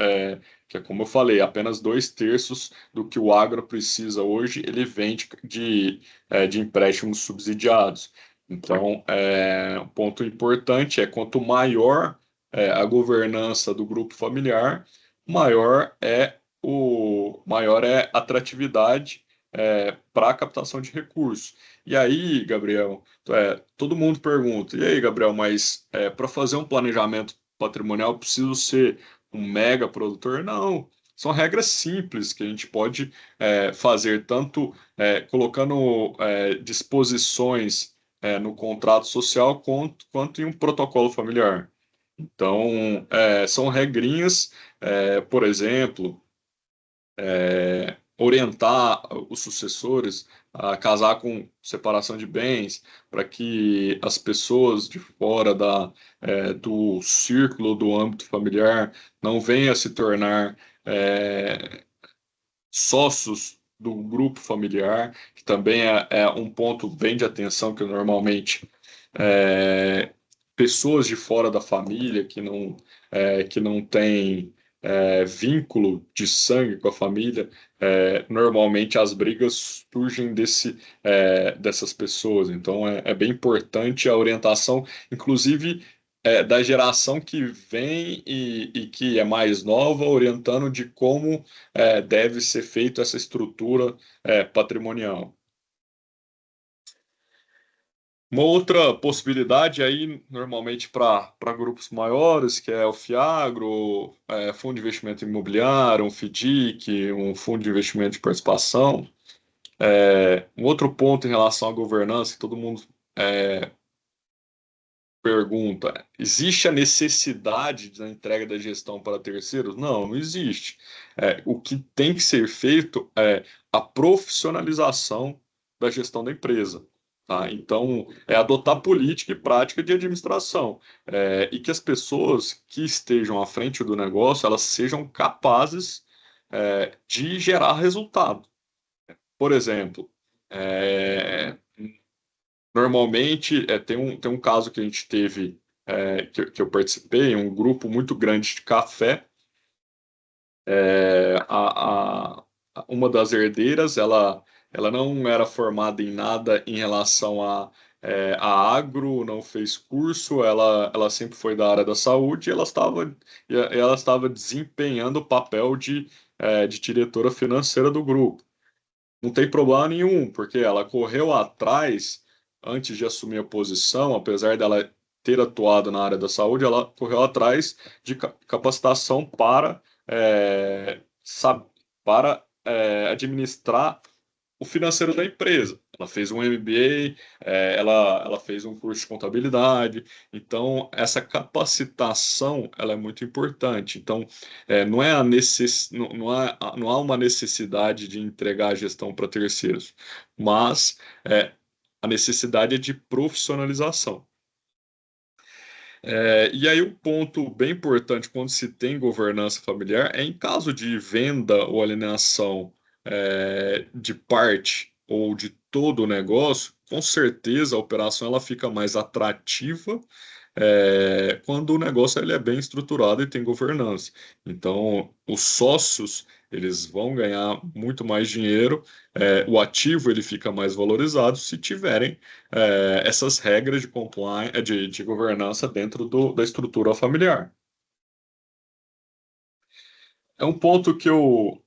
que é como eu falei, apenas 2/3 do que o agro precisa hoje, ele vem de empréstimos subsidiados. Então, um ponto importante é quanto maior a governança do grupo familiar, maior é a atratividade para a captação de recursos. E aí, Gabriel, todo mundo pergunta, e aí, Gabriel, mas para fazer um planejamento patrimonial eu preciso ser um mega produtor? Não, são regras simples que a gente pode fazer, tanto colocando disposições no contrato social quanto em um protocolo familiar. Então, são regrinhas, por exemplo, orientar os sucessores a casar com separação de bens, para que as pessoas de fora do círculo, do âmbito familiar, não venham a se tornar sócios do grupo familiar, que também é um ponto bem de atenção, que normalmente pessoas de fora da família que não têm vínculo de sangue com a família, normalmente as brigas surgem dessas pessoas. Então é bem importante a orientação, inclusive da geração que vem e que é mais nova, orientando de como deve ser feita essa estrutura patrimonial. Uma outra possibilidade aí, normalmente para grupos maiores, que é o FIAGRO, Fundo de Investimento Imobiliário, um FIDIC, um Fundo de Investimento de Participação. Um outro ponto em relação à governança, que todo mundo pergunta: existe a necessidade da entrega da gestão para terceiros? Não, não existe. O que tem que ser feito é a profissionalização da gestão da empresa. Tá? Então, é adotar política e prática de administração, e que as pessoas que estejam à frente do negócio elas sejam capazes de gerar resultado. Por exemplo, normalmente, tem um caso que a gente teve, que eu participei, um grupo muito grande de café. Uma das herdeiras, ela não era formada em nada em relação a agro, não fez curso, ela sempre foi da área da saúde, e ela estava desempenhando o papel de diretora financeira do grupo. Não tem problema nenhum, porque ela correu atrás, antes de assumir a posição, apesar dela ter atuado na área da saúde, ela correu atrás de capacitação para administrar o financeiro da empresa. Ela fez um MBA, ela fez um curso de contabilidade. Então, essa capacitação ela é muito importante. Então, não há uma necessidade de entregar a gestão para terceiros, mas a necessidade é de profissionalização. E aí, um ponto bem importante quando se tem governança familiar é em caso de venda ou alienação de parte ou de todo o negócio, com certeza a operação ela fica mais atrativa quando o negócio ele é bem estruturado e tem governança. Então, os sócios eles vão ganhar muito mais dinheiro, o ativo ele fica mais valorizado se tiverem essas regras de compliance, de governança dentro da estrutura familiar. É um ponto que eu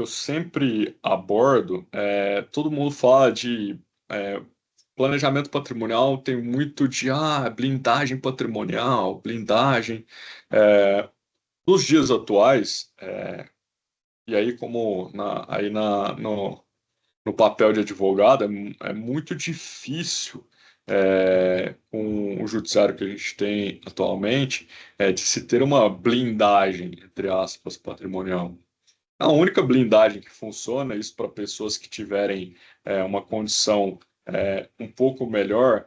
sempre abordo. Todo mundo fala de planejamento patrimonial, tem muito de blindagem patrimonial, blindagem. Nos dias atuais, e aí como no papel de advogado, é muito difícil, com o judiciário que a gente tem atualmente, de se ter uma blindagem, entre aspas, patrimonial. A única blindagem que funciona, isso para pessoas que tiverem uma condição um pouco melhor,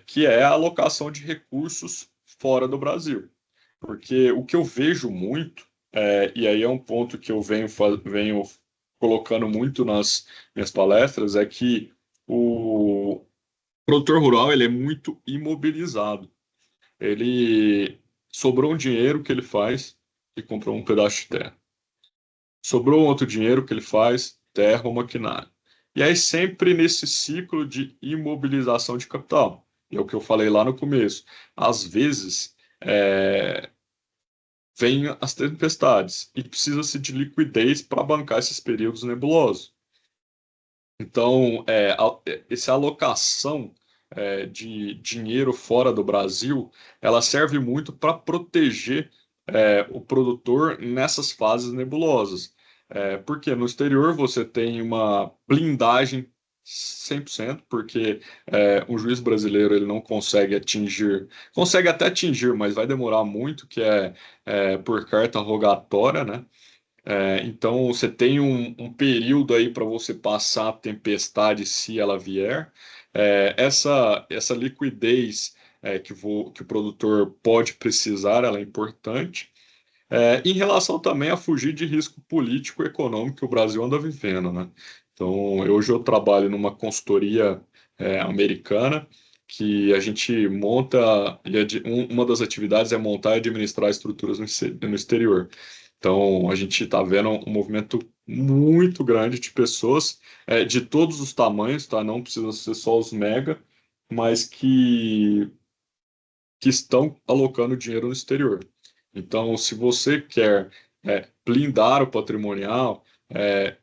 que é a alocação de recursos fora do Brasil. Porque o que eu vejo muito, e aí é um ponto que eu venho colocando muito nas minhas palestras, é que o produtor rural ele é muito imobilizado. Ele sobrou um dinheiro que ele faz e comprou um pedaço de terra. Sobrou outro dinheiro que ele faz, terra ou maquinário. E aí sempre nesse ciclo de imobilização de capital. E é o que eu falei lá no começo. Às vezes, vem as tempestades e precisa-se de liquidez para bancar esses períodos nebulosos. Então, essa alocação de dinheiro fora do Brasil, ela serve muito para proteger o produtor nessas fases nebulosas. Porque no exterior você tem uma blindagem 100%, porque um juiz brasileiro ele não consegue até atingir, mas vai demorar muito, que por carta rogatória, né? Então você tem um período aí para você passar a tempestade se ela vier. Essa liquidez que o produtor pode precisar, ela é importante. Em relação também a fugir de risco político e econômico que o Brasil anda vivendo, né? Então, hoje eu trabalho numa consultoria americana que a gente monta, uma das atividades é montar e administrar estruturas no exterior. Então, a gente está vendo um movimento muito grande de pessoas de todos os tamanhos, tá? Não precisa ser só os mega, mas que estão alocando dinheiro no exterior. Então, se você quer blindar o patrimonial,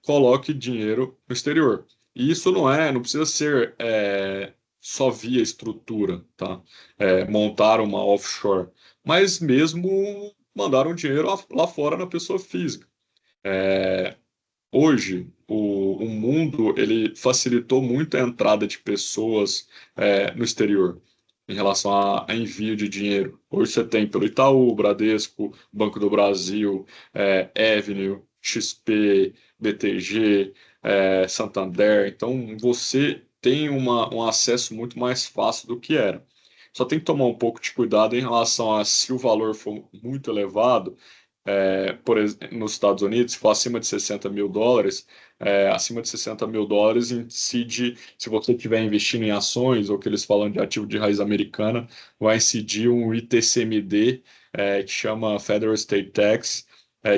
coloque dinheiro no exterior. E isso não precisa ser só via estrutura, tá? Montar uma offshore, mas mesmo mandar um dinheiro lá fora na pessoa física. Hoje, o mundo ele facilitou muito a entrada de pessoas no exterior. em relação a envio de dinheiro. Hoje você tem pelo Itaú, Bradesco, Banco do Brasil, Avenue, XP, BTG, Santander. Então, você tem um acesso muito mais fácil do que era. Só tem que tomar um pouco de cuidado em relação a se o valor for muito elevado, por exemplo, nos Estados Unidos, se for acima de 60 mil dólares, acima de 60 mil dólares incide, se você estiver investindo em ações, ou que eles falam de ativo de raiz americana, vai incidir um ITCMD, que chama Federal State Tax,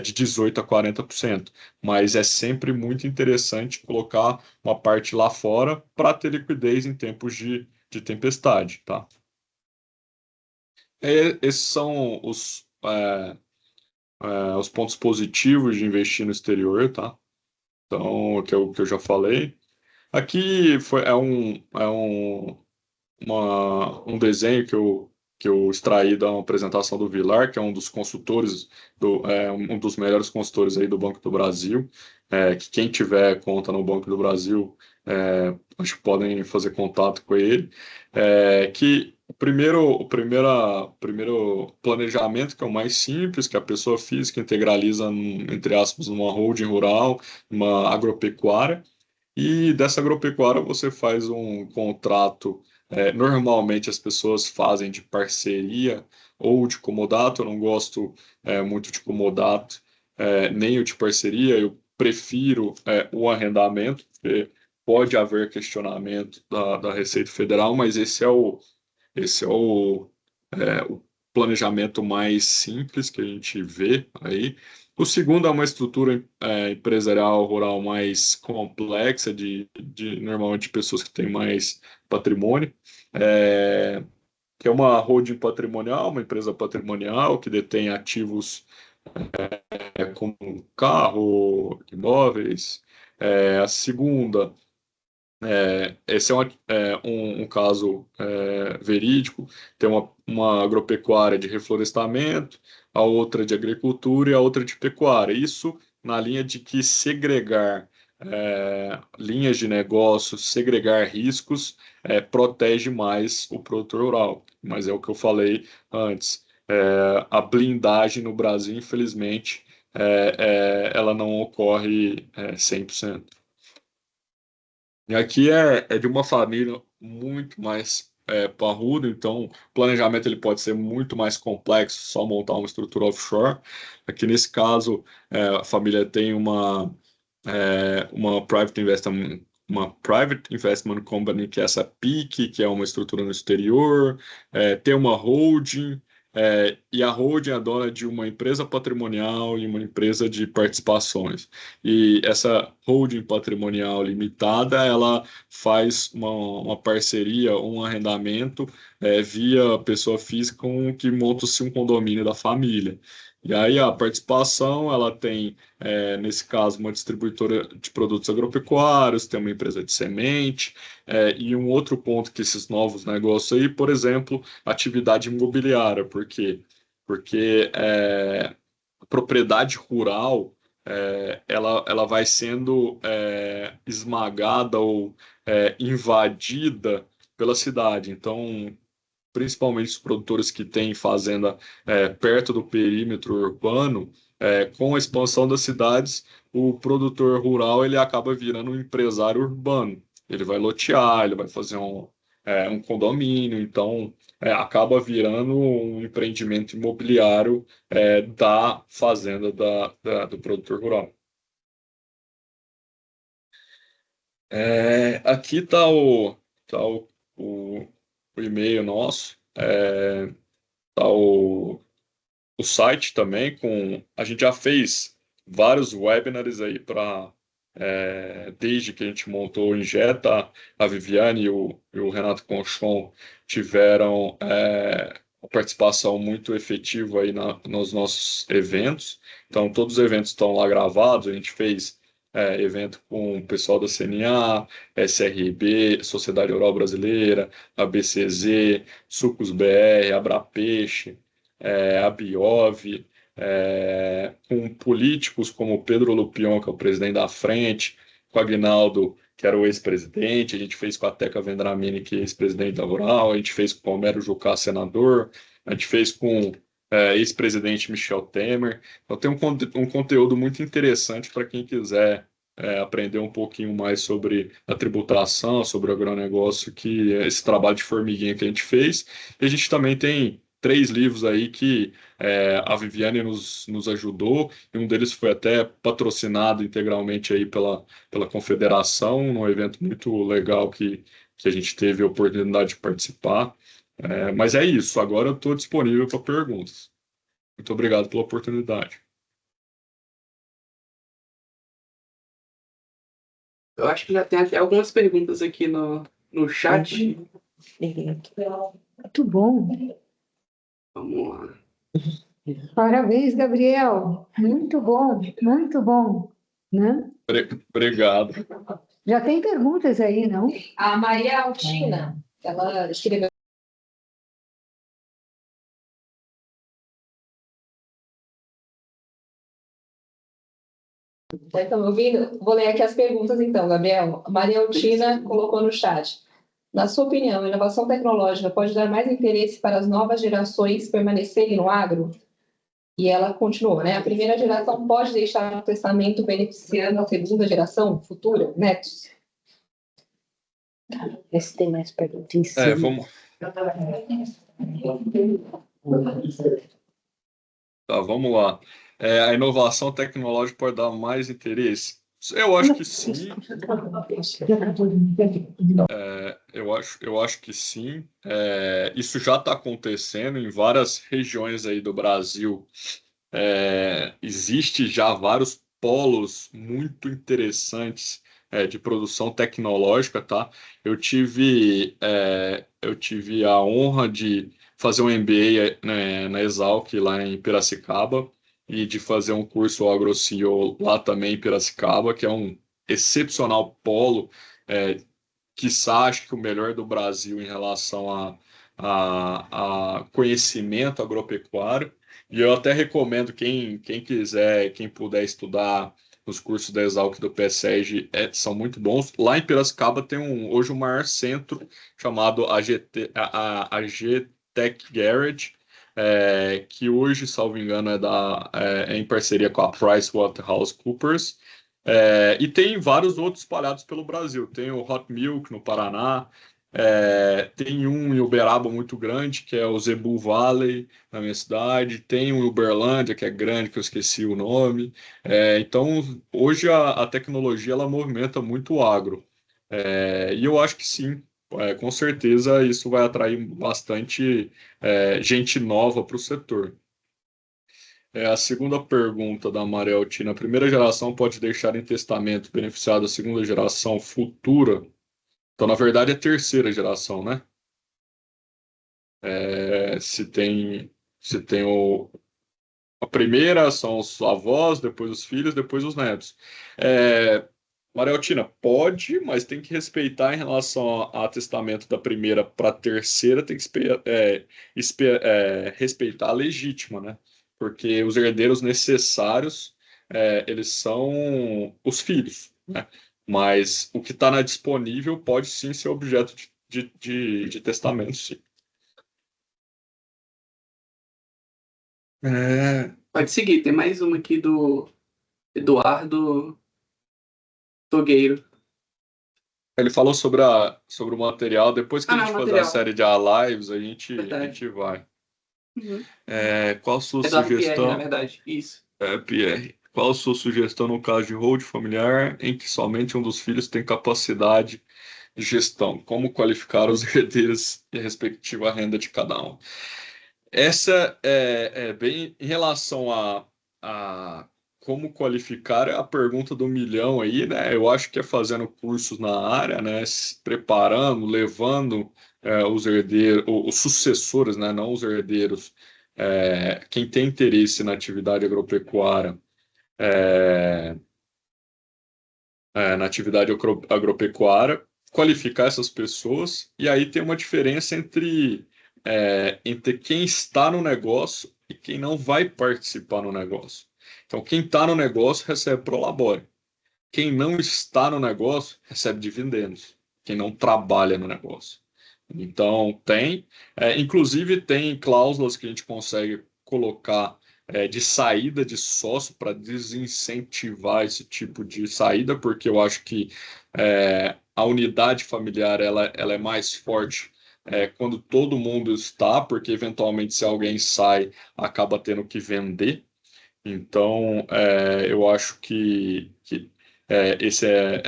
de 18% a 40%. Mas é sempre muito interessante colocar uma parte lá fora para ter liquidez em tempos de tempestade, tá? Esses são os pontos positivos de investir no exterior, tá? Então, que eu já falei. Aqui um desenho que eu extraí da apresentação do Vilar, que é um dos consultores, um dos melhores consultores aí do Banco do Brasil, que quem tiver conta no Banco do Brasil, acho que podem fazer contato com ele, que o primeiro planejamento, que é o mais simples, que a pessoa física integraliza, entre aspas, numa holding rural, uma agropecuária, e dessa agropecuária você faz um contrato. Normalmente as pessoas fazem de parceria ou de comodato. Eu não gosto muito de comodato, nem o de parceria. Eu prefiro o arrendamento, porque pode haver questionamento da Receita Federal, mas esse é o planejamento mais simples que a gente vê aí. O segundo é uma estrutura empresarial rural mais complexa, normalmente pessoas que têm mais patrimônio, que é uma holding patrimonial, uma empresa patrimonial que detém ativos como carro, imóveis. A segunda, esse é um caso verídico. Tem uma agropecuária de reflorestamento, a outra de agricultura e a outra de pecuária. Isso na linha de que segregar linhas de negócio, segregar riscos, protege mais o produtor rural. Mas é o que eu falei antes. A blindagem no Brasil, infelizmente, ela não ocorre 100%. E aqui é de uma família muito mais parruda, então o planejamento ele pode ser muito mais complexo, só montar uma estrutura offshore. Aqui nesse caso, a família tem uma private investment company, que é essa PIC, que é uma estrutura no exterior, tem uma holding, e a holding é dona de uma empresa patrimonial e uma empresa de participações. E essa holding patrimonial limitada, ela faz uma parceria, um arrendamento via pessoa física que monta-se um condomínio da família. E aí a participação, ela tem, nesse caso, uma distribuidora de produtos agropecuários, tem uma empresa de semente, e um outro ponto que esses novos negócios aí, por exemplo, atividade imobiliária. Por quê? Porque a propriedade rural, ela vai sendo esmagada ou invadida pela cidade. Então, principalmente os produtores que têm fazenda perto do perímetro urbano, com a expansão das cidades, o produtor rural ele acaba virando um empresário urbano. Ele vai lotear, ele vai fazer um condomínio, então acaba virando um empreendimento imobiliário da fazenda do produtor rural. Aqui está o e-mail nosso. Tá o site também. A gente já fez vários webinars aí desde que a gente montou o Injeta. A Viviane e o Renato Conchon tiveram uma participação muito efetiva aí nos nossos eventos. Então, todos os eventos estão lá gravados. A gente fez evento com o pessoal da CNA, SRB, Sociedade Rural Brasileira, a BCZ, Sucos BR, Abrapeixe, a Biov, com políticos como Pedro Lupion, que é o presidente da frente, com Aguinaldo, que era o ex-presidente, a gente fez com a Teca Vendramini, que é ex-presidente da Rural, a gente fez com o Palmero Jucá, senador, a gente fez com ex-presidente Michel Temer. Então tem um conteúdo muito interessante para quem quiser aprender um pouquinho mais sobre a tributação, sobre o agronegócio, que é esse trabalho de formiguinha que a gente fez. E a gente também tem 3 livros aí que a Viviane nos ajudou, e um deles foi até patrocinado integralmente aí pela Confederação, num evento muito legal que a gente teve a oportunidade de participar. Mas é isso, agora eu estou disponível para perguntas. Muito obrigado pela oportunidade. Eu acho que já tem até algumas perguntas aqui no chat. Muito bom. Vamos lá. Parabéns, Gabriel. Muito bom, muito bom. Né? Obrigado. Já tem perguntas aí, não? A Maria Altina, ela escreveu. Estão me ouvindo? Vou ler aqui as perguntas, então, Gabriel. A Maria Altina colocou no chat. Na sua opinião, a inovação tecnológica pode dar mais interesse para as novas gerações permanecerem no agro? E ela continuou, né? A primeira geração pode deixar o testamento beneficiando a segunda geração futura, netos? Esse tem mais perguntas em cima. Vamos. Tá, vamos lá. A inovação tecnológica pode dar mais interesse? Eu acho que sim. Eu acho que sim. Isso já está acontecendo em várias regiões aí do Brasil. Existe já vários polos muito interessantes de produção tecnológica, tá? Eu tive a honra de fazer um MBA, né, na Exalc, lá em Piracicaba, e de fazer um curso AgroCEO lá também em Piracicaba, que é um excepcional polo, quiçá acho que o melhor do Brasil em relação a conhecimento agropecuário. E eu até recomendo quem quiser, quem puder estudar os cursos da Exalc do PSEG, são muito bons. Lá em Piracicaba tem hoje o maior centro chamado AG Garage, que hoje, salvo engano, é em parceria com a PricewaterhouseCoopers. E tem vários outros espalhados pelo Brasil. Tem o Hot Milk no Paraná, tem um em Uberaba muito grande, que é o Zebu Valley, na minha cidade. Tem um em Uberlândia, que é grande, que eu esqueci o nome. Então, hoje a tecnologia ela movimenta muito o agro. E eu acho que sim, com certeza isso vai atrair bastante gente nova para o setor. A segunda pergunta da Maria Altina: a primeira geração pode deixar em testamento beneficiado a segunda geração futura? Então, na verdade, é a terceira geração, né? Se tem a primeira são os avós, depois os filhos, depois os netos. Maria Altina, pode, mas tem que respeitar em relação a testamento da primeira para a terceira, tem que respeitar a legítima, né? Porque os herdeiros necessários, eles são os filhos, né? Mas o que está disponível pode sim ser objeto de testamento, sim. Pode seguir, tem mais uma aqui do Eduardo Togueiro. Ele falou sobre o material. Depois que a gente fazer material. a série de lives, a gente vai. Uhum. Qual a sua Eduardo sugestão? Pierre, na verdade, isso. Pierre. Qual a sua sugestão no caso de hold familiar em que somente um dos filhos tem capacidade de gestão? Como qualificar os herdeiros e a respectiva renda de cada um? Essa é bem em relação a como qualificar a pergunta do milhão aí, né? Eu acho que é fazendo cursos na área, né? Se preparando, levando os herdeiros, os sucessores, né? Não os herdeiros, quem tem interesse na atividade agropecuária, qualificar essas pessoas, e aí tem uma diferença entre quem está no negócio e quem não vai participar no negócio. Então, quem está no negócio recebe prolabore. quem não está no negócio recebe dividendos, quem não trabalha no negócio. Então, inclusive tem cláusulas que a gente consegue colocar de saída de sócio para desincentivar esse tipo de saída, porque eu acho que a unidade familiar ela é mais forte quando todo mundo está, porque eventualmente se alguém sai, acaba tendo que vender. Então, eu acho que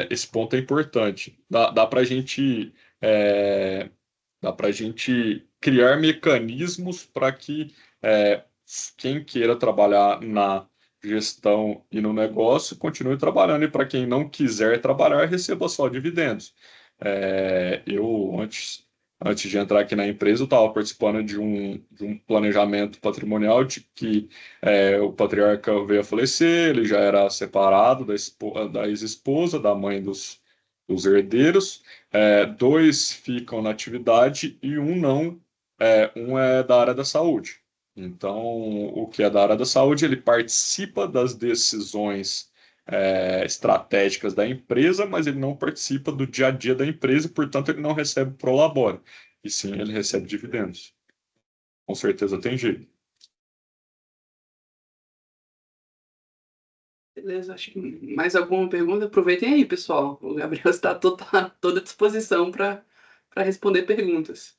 esse ponto é importante. Dá para a gente dá para a gente criar mecanismos para que quem queira trabalhar na gestão e no negócio continue trabalhando, e para quem não quiser trabalhar, receba só dividendos. Antes de entrar aqui na empresa, eu estava participando de um planejamento patrimonial de que o patriarca veio a falecer, ele já era separado da ex-esposa, da mãe dos herdeiros. Dois ficam na atividade e um não. Um é da área da saúde. Então, o que é da área da saúde, ele participa das decisões estratégicas da empresa, mas ele não participa do dia a dia da empresa, e, portanto, ele não recebe prolabore. E sim, ele recebe dividendos. Com certeza tem jeito. Beleza, acho que mais alguma pergunta? Aproveitem aí, pessoal. O Gabriel está toda à disposição para responder perguntas.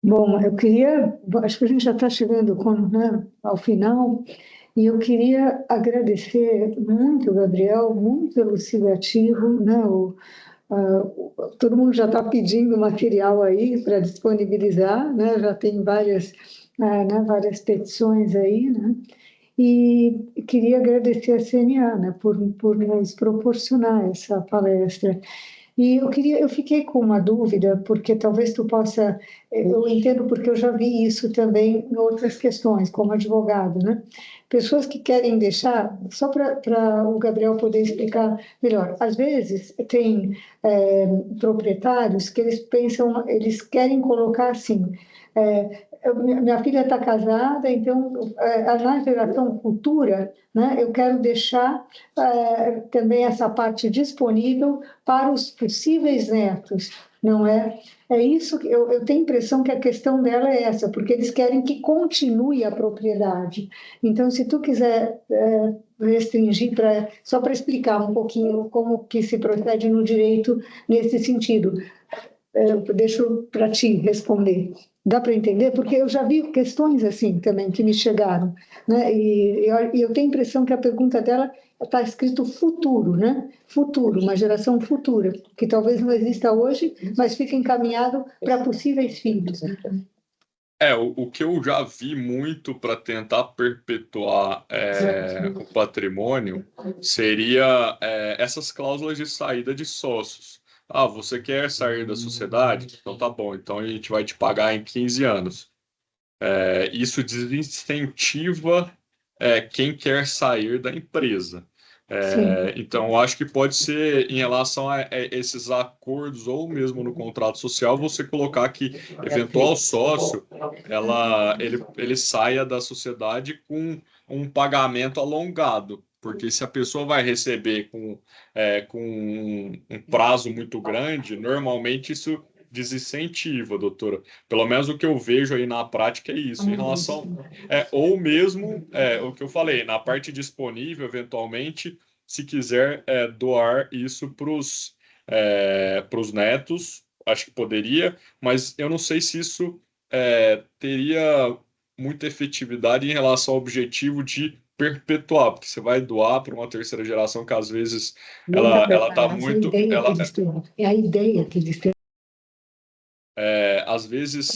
Bom, acho que a gente já está chegando né, ao final, e eu queria agradecer muito, Gabriel, muito elucidativo, né? Todo mundo já está pedindo material aí para disponibilizar, né? Já tem várias petições aí, né? E queria agradecer a CNA, né, por nos proporcionar essa palestra. E eu fiquei com uma dúvida, porque talvez tu possa, eu entendo porque eu já vi isso também em outras questões, como advogado, né? Pessoas que querem deixar, só para o Gabriel poder explicar melhor, às vezes tem proprietários que eles pensam, eles querem colocar assim, minha filha está casada, então na geração futura, né, eu quero deixar também essa parte disponível para os possíveis netos, não é? É isso que eu tenho a impressão que a questão dela é essa, porque eles querem que continue a propriedade. Então, se tu quiser restringir, só para explicar um pouquinho como que se procede no direito nesse sentido, eu deixo para ti responder. Dá para entender? Porque eu já vi questões assim também que me chegaram, né? E eu tenho a impressão que a pergunta dela está escrito futuro, né? Futuro, uma geração futura, que talvez não exista hoje, mas fica encaminhado para possíveis filhos. O que eu já vi muito para tentar perpetuar o patrimônio seria essas cláusulas de saída de sócios. Ah, você quer sair da sociedade? Então tá bom, então a gente vai te pagar em 15 anos. Isso desincentiva quem quer sair da empresa. Então, eu acho que pode ser em relação a esses acordos, ou mesmo no contrato social, você colocar que eventual sócio ele saia da sociedade com um pagamento alongado. Porque se a pessoa vai receber com um prazo muito grande, normalmente isso desincentiva, doutora. Pelo menos o que eu vejo aí na prática é isso. Em relação. Ou mesmo o que eu falei, na parte disponível, eventualmente, se quiser doar isso para os netos, acho que poderia, mas eu não sei se isso teria muita efetividade em relação ao objetivo de perpetuar, porque você vai doar para uma terceira geração que às vezes ela está muito. É a ideia que eles têm. Às vezes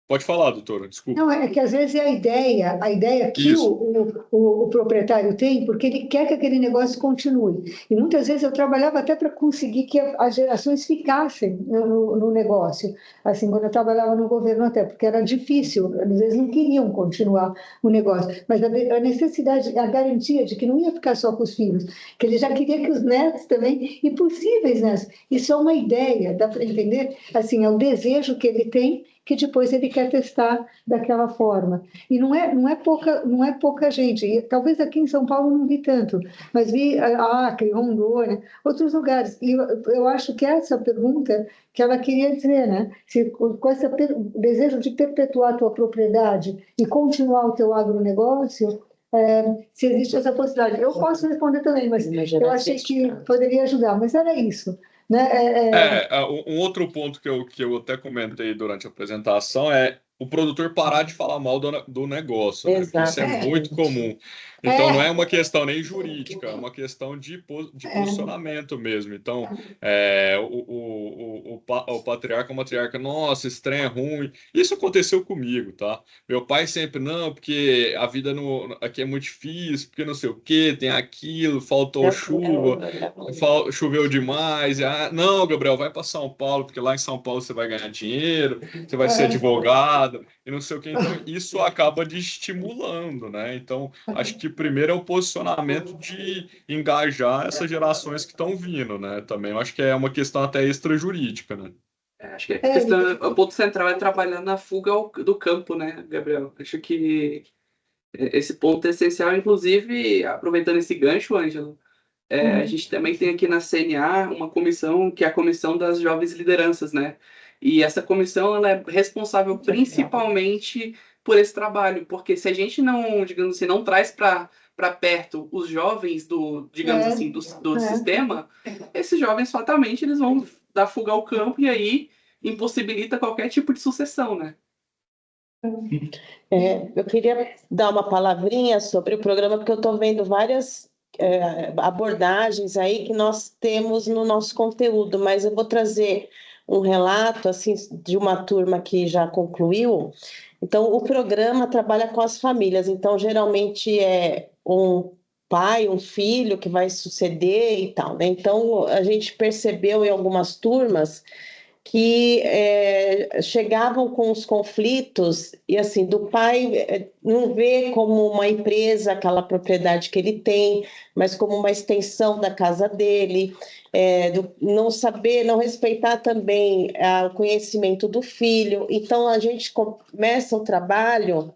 Pode falar, doutora, desculpa. Não, é que às vezes é a ideia que Isso. o proprietário tem, porque ele quer que aquele negócio continue. E muitas vezes eu trabalhava até para conseguir que as gerações ficassem no negócio. Assim, quando eu trabalhava no governo até, porque era difícil, às vezes não queriam continuar o negócio. Mas a necessidade, a garantia de que não ia ficar só com os filhos, que ele já queria que os netos também, e possíveis netos. Isso é uma ideia, dá para entender? Assim, é o desejo que ele tem, que depois ele quer testar daquela forma. E não é pouca gente. E, talvez aqui em São Paulo não vi tanto, mas vi Acre, Rondônia, outros lugares. E eu acho que essa pergunta que ela queria dizer, né? Se, com esse desejo de perpetuar a tua propriedade e continuar o teu agronegócio, se existe essa possibilidade. Eu posso responder também, mas eu achei que poderia ajudar. Mas era isso. Né? Um outro ponto que eu até comentei durante a apresentação é o produtor parar de falar mal do negócio, né? Porque isso é muito comum. Então, não é uma questão nem jurídica, é uma questão de posicionamento mesmo. Então, o patriarca ou matriarca, nossa, esse trem é ruim. Isso aconteceu comigo, tá? Meu pai sempre, não, porque a vida aqui é muito difícil, porque não sei o quê, tem aquilo, faltou chuva, choveu demais. Não, Gabriel, vai para São Paulo, porque lá em São Paulo você vai ganhar dinheiro, você vai ser advogado e não sei o que. Então, isso acaba desestimulando, né? Então, acho que primeiro é o posicionamento de engajar essas gerações que estão vindo, né? Também eu acho que é uma questão até extrajurídica, né? Acho que a questão, o ponto central é trabalhar na fuga do campo, né, Gabriel? Acho que esse ponto é essencial, inclusive, aproveitando esse gancho, Ângelo, a gente também tem aqui na CNA uma comissão, que é a Comissão das Jovens Lideranças, né? E essa comissão ela é responsável principalmente por esse trabalho, porque se a gente não, digamos assim, não traz para perto os jovens digamos assim, do sistema, esses jovens fatalmente eles vão dar fuga ao campo e aí impossibilita qualquer tipo de sucessão, né? Eu queria dar uma palavrinha sobre o programa, porque eu estou vendo várias abordagens aí que nós temos no nosso conteúdo, mas eu vou trazer um relato assim de uma turma que já concluiu. Então, o programa trabalha com as famílias, então geralmente é um pai, um filho que vai suceder e tal, né? Então, a gente percebeu em algumas turmas que chegavam com os conflitos e assim do pai não vê como uma empresa aquela propriedade que ele tem, mas como uma extensão da casa dele, não saber, não respeitar também o conhecimento do filho. Então a gente começa o trabalho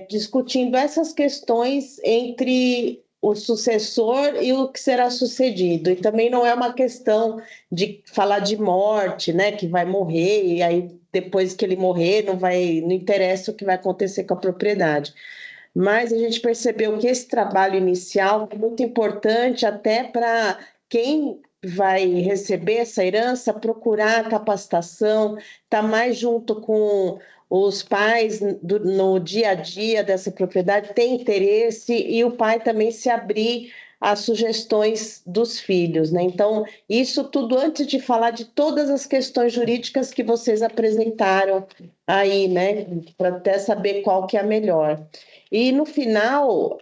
discutindo essas questões entre o sucessor e o que será sucedido. E também não é uma questão de falar de morte, né, que vai morrer, e aí depois que ele morrer não interessa o que vai acontecer com a propriedade. Mas a gente percebeu que esse trabalho inicial é muito importante até para quem vai receber essa herança procurar capacitação, estar mais junto com os pais no dia a dia dessa propriedade, ter interesse e o pai também se abrir às sugestões dos filhos, né? Então, isso tudo antes de falar de todas as questões jurídicas que vocês apresentaram aí, né? Para até saber qual que é a melhor. E no final,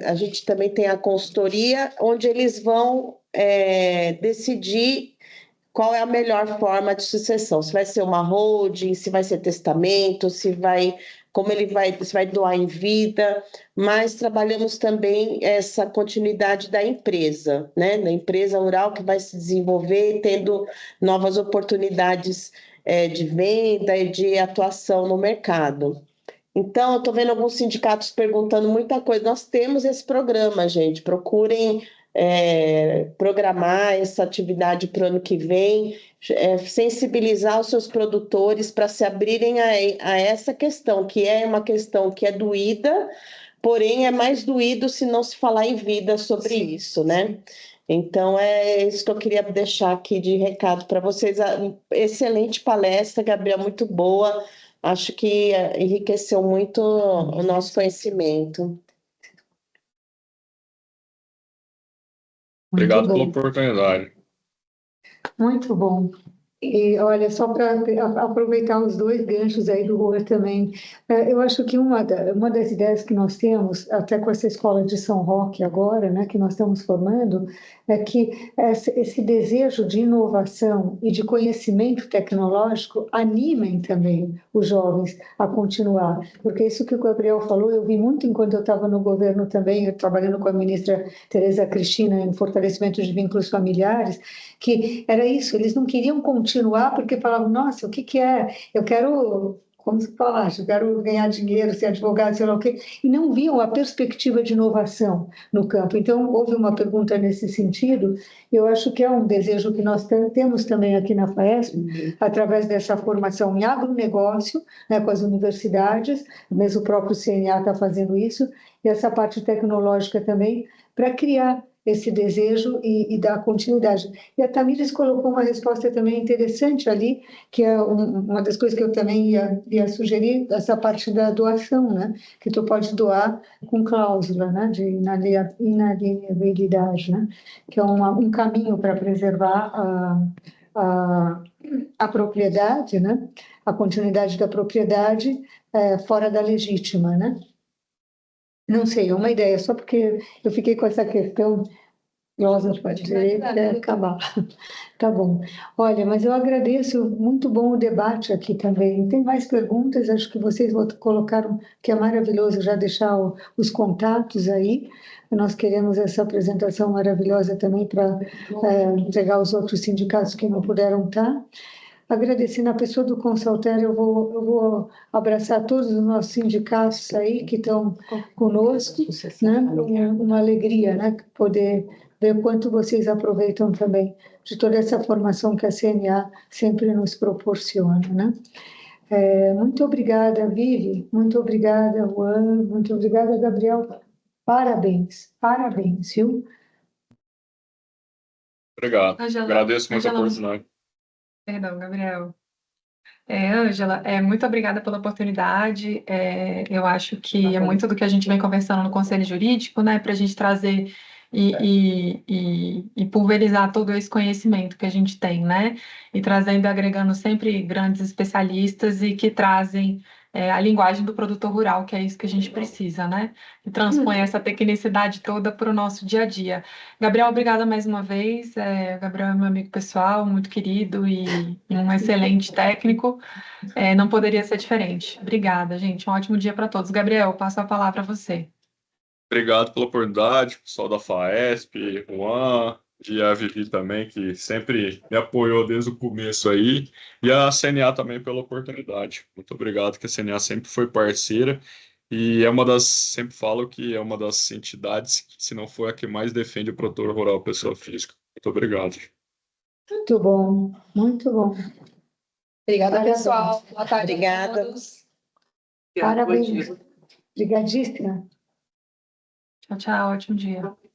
a gente também tem a consultoria, onde eles vão decidir qual é a melhor forma de sucessão. Se vai ser uma holding, se vai ser testamento, se vai doar em vida, mas trabalhamos também essa continuidade da empresa, né? Da empresa rural que vai se desenvolver, tendo novas oportunidades de venda e de atuação no mercado. Então, eu estou vendo alguns sindicatos perguntando muita coisa. Nós temos esse programa, gente. Procurem programar essa atividade para o ano que vem, sensibilizar os seus produtores para se abrirem a essa questão, que é uma questão que é doída, porém é mais doído se não se falar em vida sobre isso, né? Então, é isso que eu queria deixar aqui de recado para vocês. Excelente palestra, Gabriel, muito boa. Acho que enriqueceu muito o nosso conhecimento. Obrigado pela oportunidade. Muito bom. E olha, só para aproveitar os dois ganchos aí do Rua também, eu acho que uma das ideias que nós temos, até com essa escola de São Roque agora, né, que nós estamos formando, é que esse desejo de inovação e de conhecimento tecnológico animem também os jovens a continuar, porque isso que o Gabriel falou, eu vi muito enquanto eu estava no governo também, eu trabalhando com a ministra Tereza Cristina em fortalecimento de vínculos familiares, que era isso, eles não queriam continuar porque falavam, nossa, o que que é? Eu quero, como se fala, eu quero ganhar dinheiro, ser advogado, sei lá o quê, e não viam a perspectiva de inovação no campo. Então, houve uma pergunta nesse sentido, eu acho que é um desejo que nós temos também aqui na FAESP, através dessa formação em agronegócio, né, com as universidades, mesmo o próprio CNA está fazendo isso, e essa parte tecnológica também, para criar esse desejo e dar continuidade. E a Tamires colocou uma resposta também interessante ali, que é uma das coisas que eu também ia sugerir, essa parte da doação, né? Que tu pode doar com cláusula, né? De inalienabilidade, né? Que é um caminho para preservar a propriedade, né? A continuidade da propriedade fora da legítima, né? Não sei, é uma ideia, só porque eu fiquei com essa questão, nossa, pode dizer, acabar. Tá bom. Olha, mas eu agradeço, muito bom o debate aqui também. Tem mais perguntas? Acho que vocês colocaram, que é maravilhoso já deixar os contatos aí. Nós queremos essa apresentação maravilhosa também para entregar aos outros sindicatos que não puderam estar. Agradecendo a pessoa do Consulter, eu vou abraçar todos os nossos sindicatos aí que estão conosco, né? Uma alegria, né? Poder ver o quanto vocês aproveitam também de toda essa formação que a CNA sempre nos proporciona, né? Muito obrigada, Vivi, muito obrigada, Juan, muito obrigada, Gabriel. Parabéns, parabéns, viu? Obrigado. Ângela, Agradeço muito a Ângela, oportunidade. perdão, Gabriel. Ângela, muito obrigada pela oportunidade. Eu acho que é muito do que a gente vem conversando no Conselho Jurídico, né, para a gente trazer e pulverizar todo esse conhecimento que a gente tem, né, e trazendo, agregando sempre grandes especialistas e que trazem a linguagem do produtor rural, que é isso que a gente precisa, né, e transpõe essa tecnicidade toda para o nosso dia a dia. Gabriel, obrigada mais uma vez. Gabriel é meu amigo pessoal, muito querido e um excelente técnico. Não poderia ser diferente. Obrigada, gente. Um ótimo dia para todos. Gabriel, passo a palavra a você. Obrigado pela oportunidade, pessoal da FAESP, Juan e a Vivi também, que sempre me apoiou desde o começo aí, e a CNA também pela oportunidade. Muito obrigado, que a CNA sempre foi parceira e sempre falo que é uma das entidades, que, se não for a que mais defende o produtor rural, pessoa física. Muito obrigado. Muito bom, muito bom. Obrigada, Parabéns. pessoal. Boa tarde Obrigada. a todos. Parabéns. Obrigadíssima. Tchau, tchau. Ótimo dia.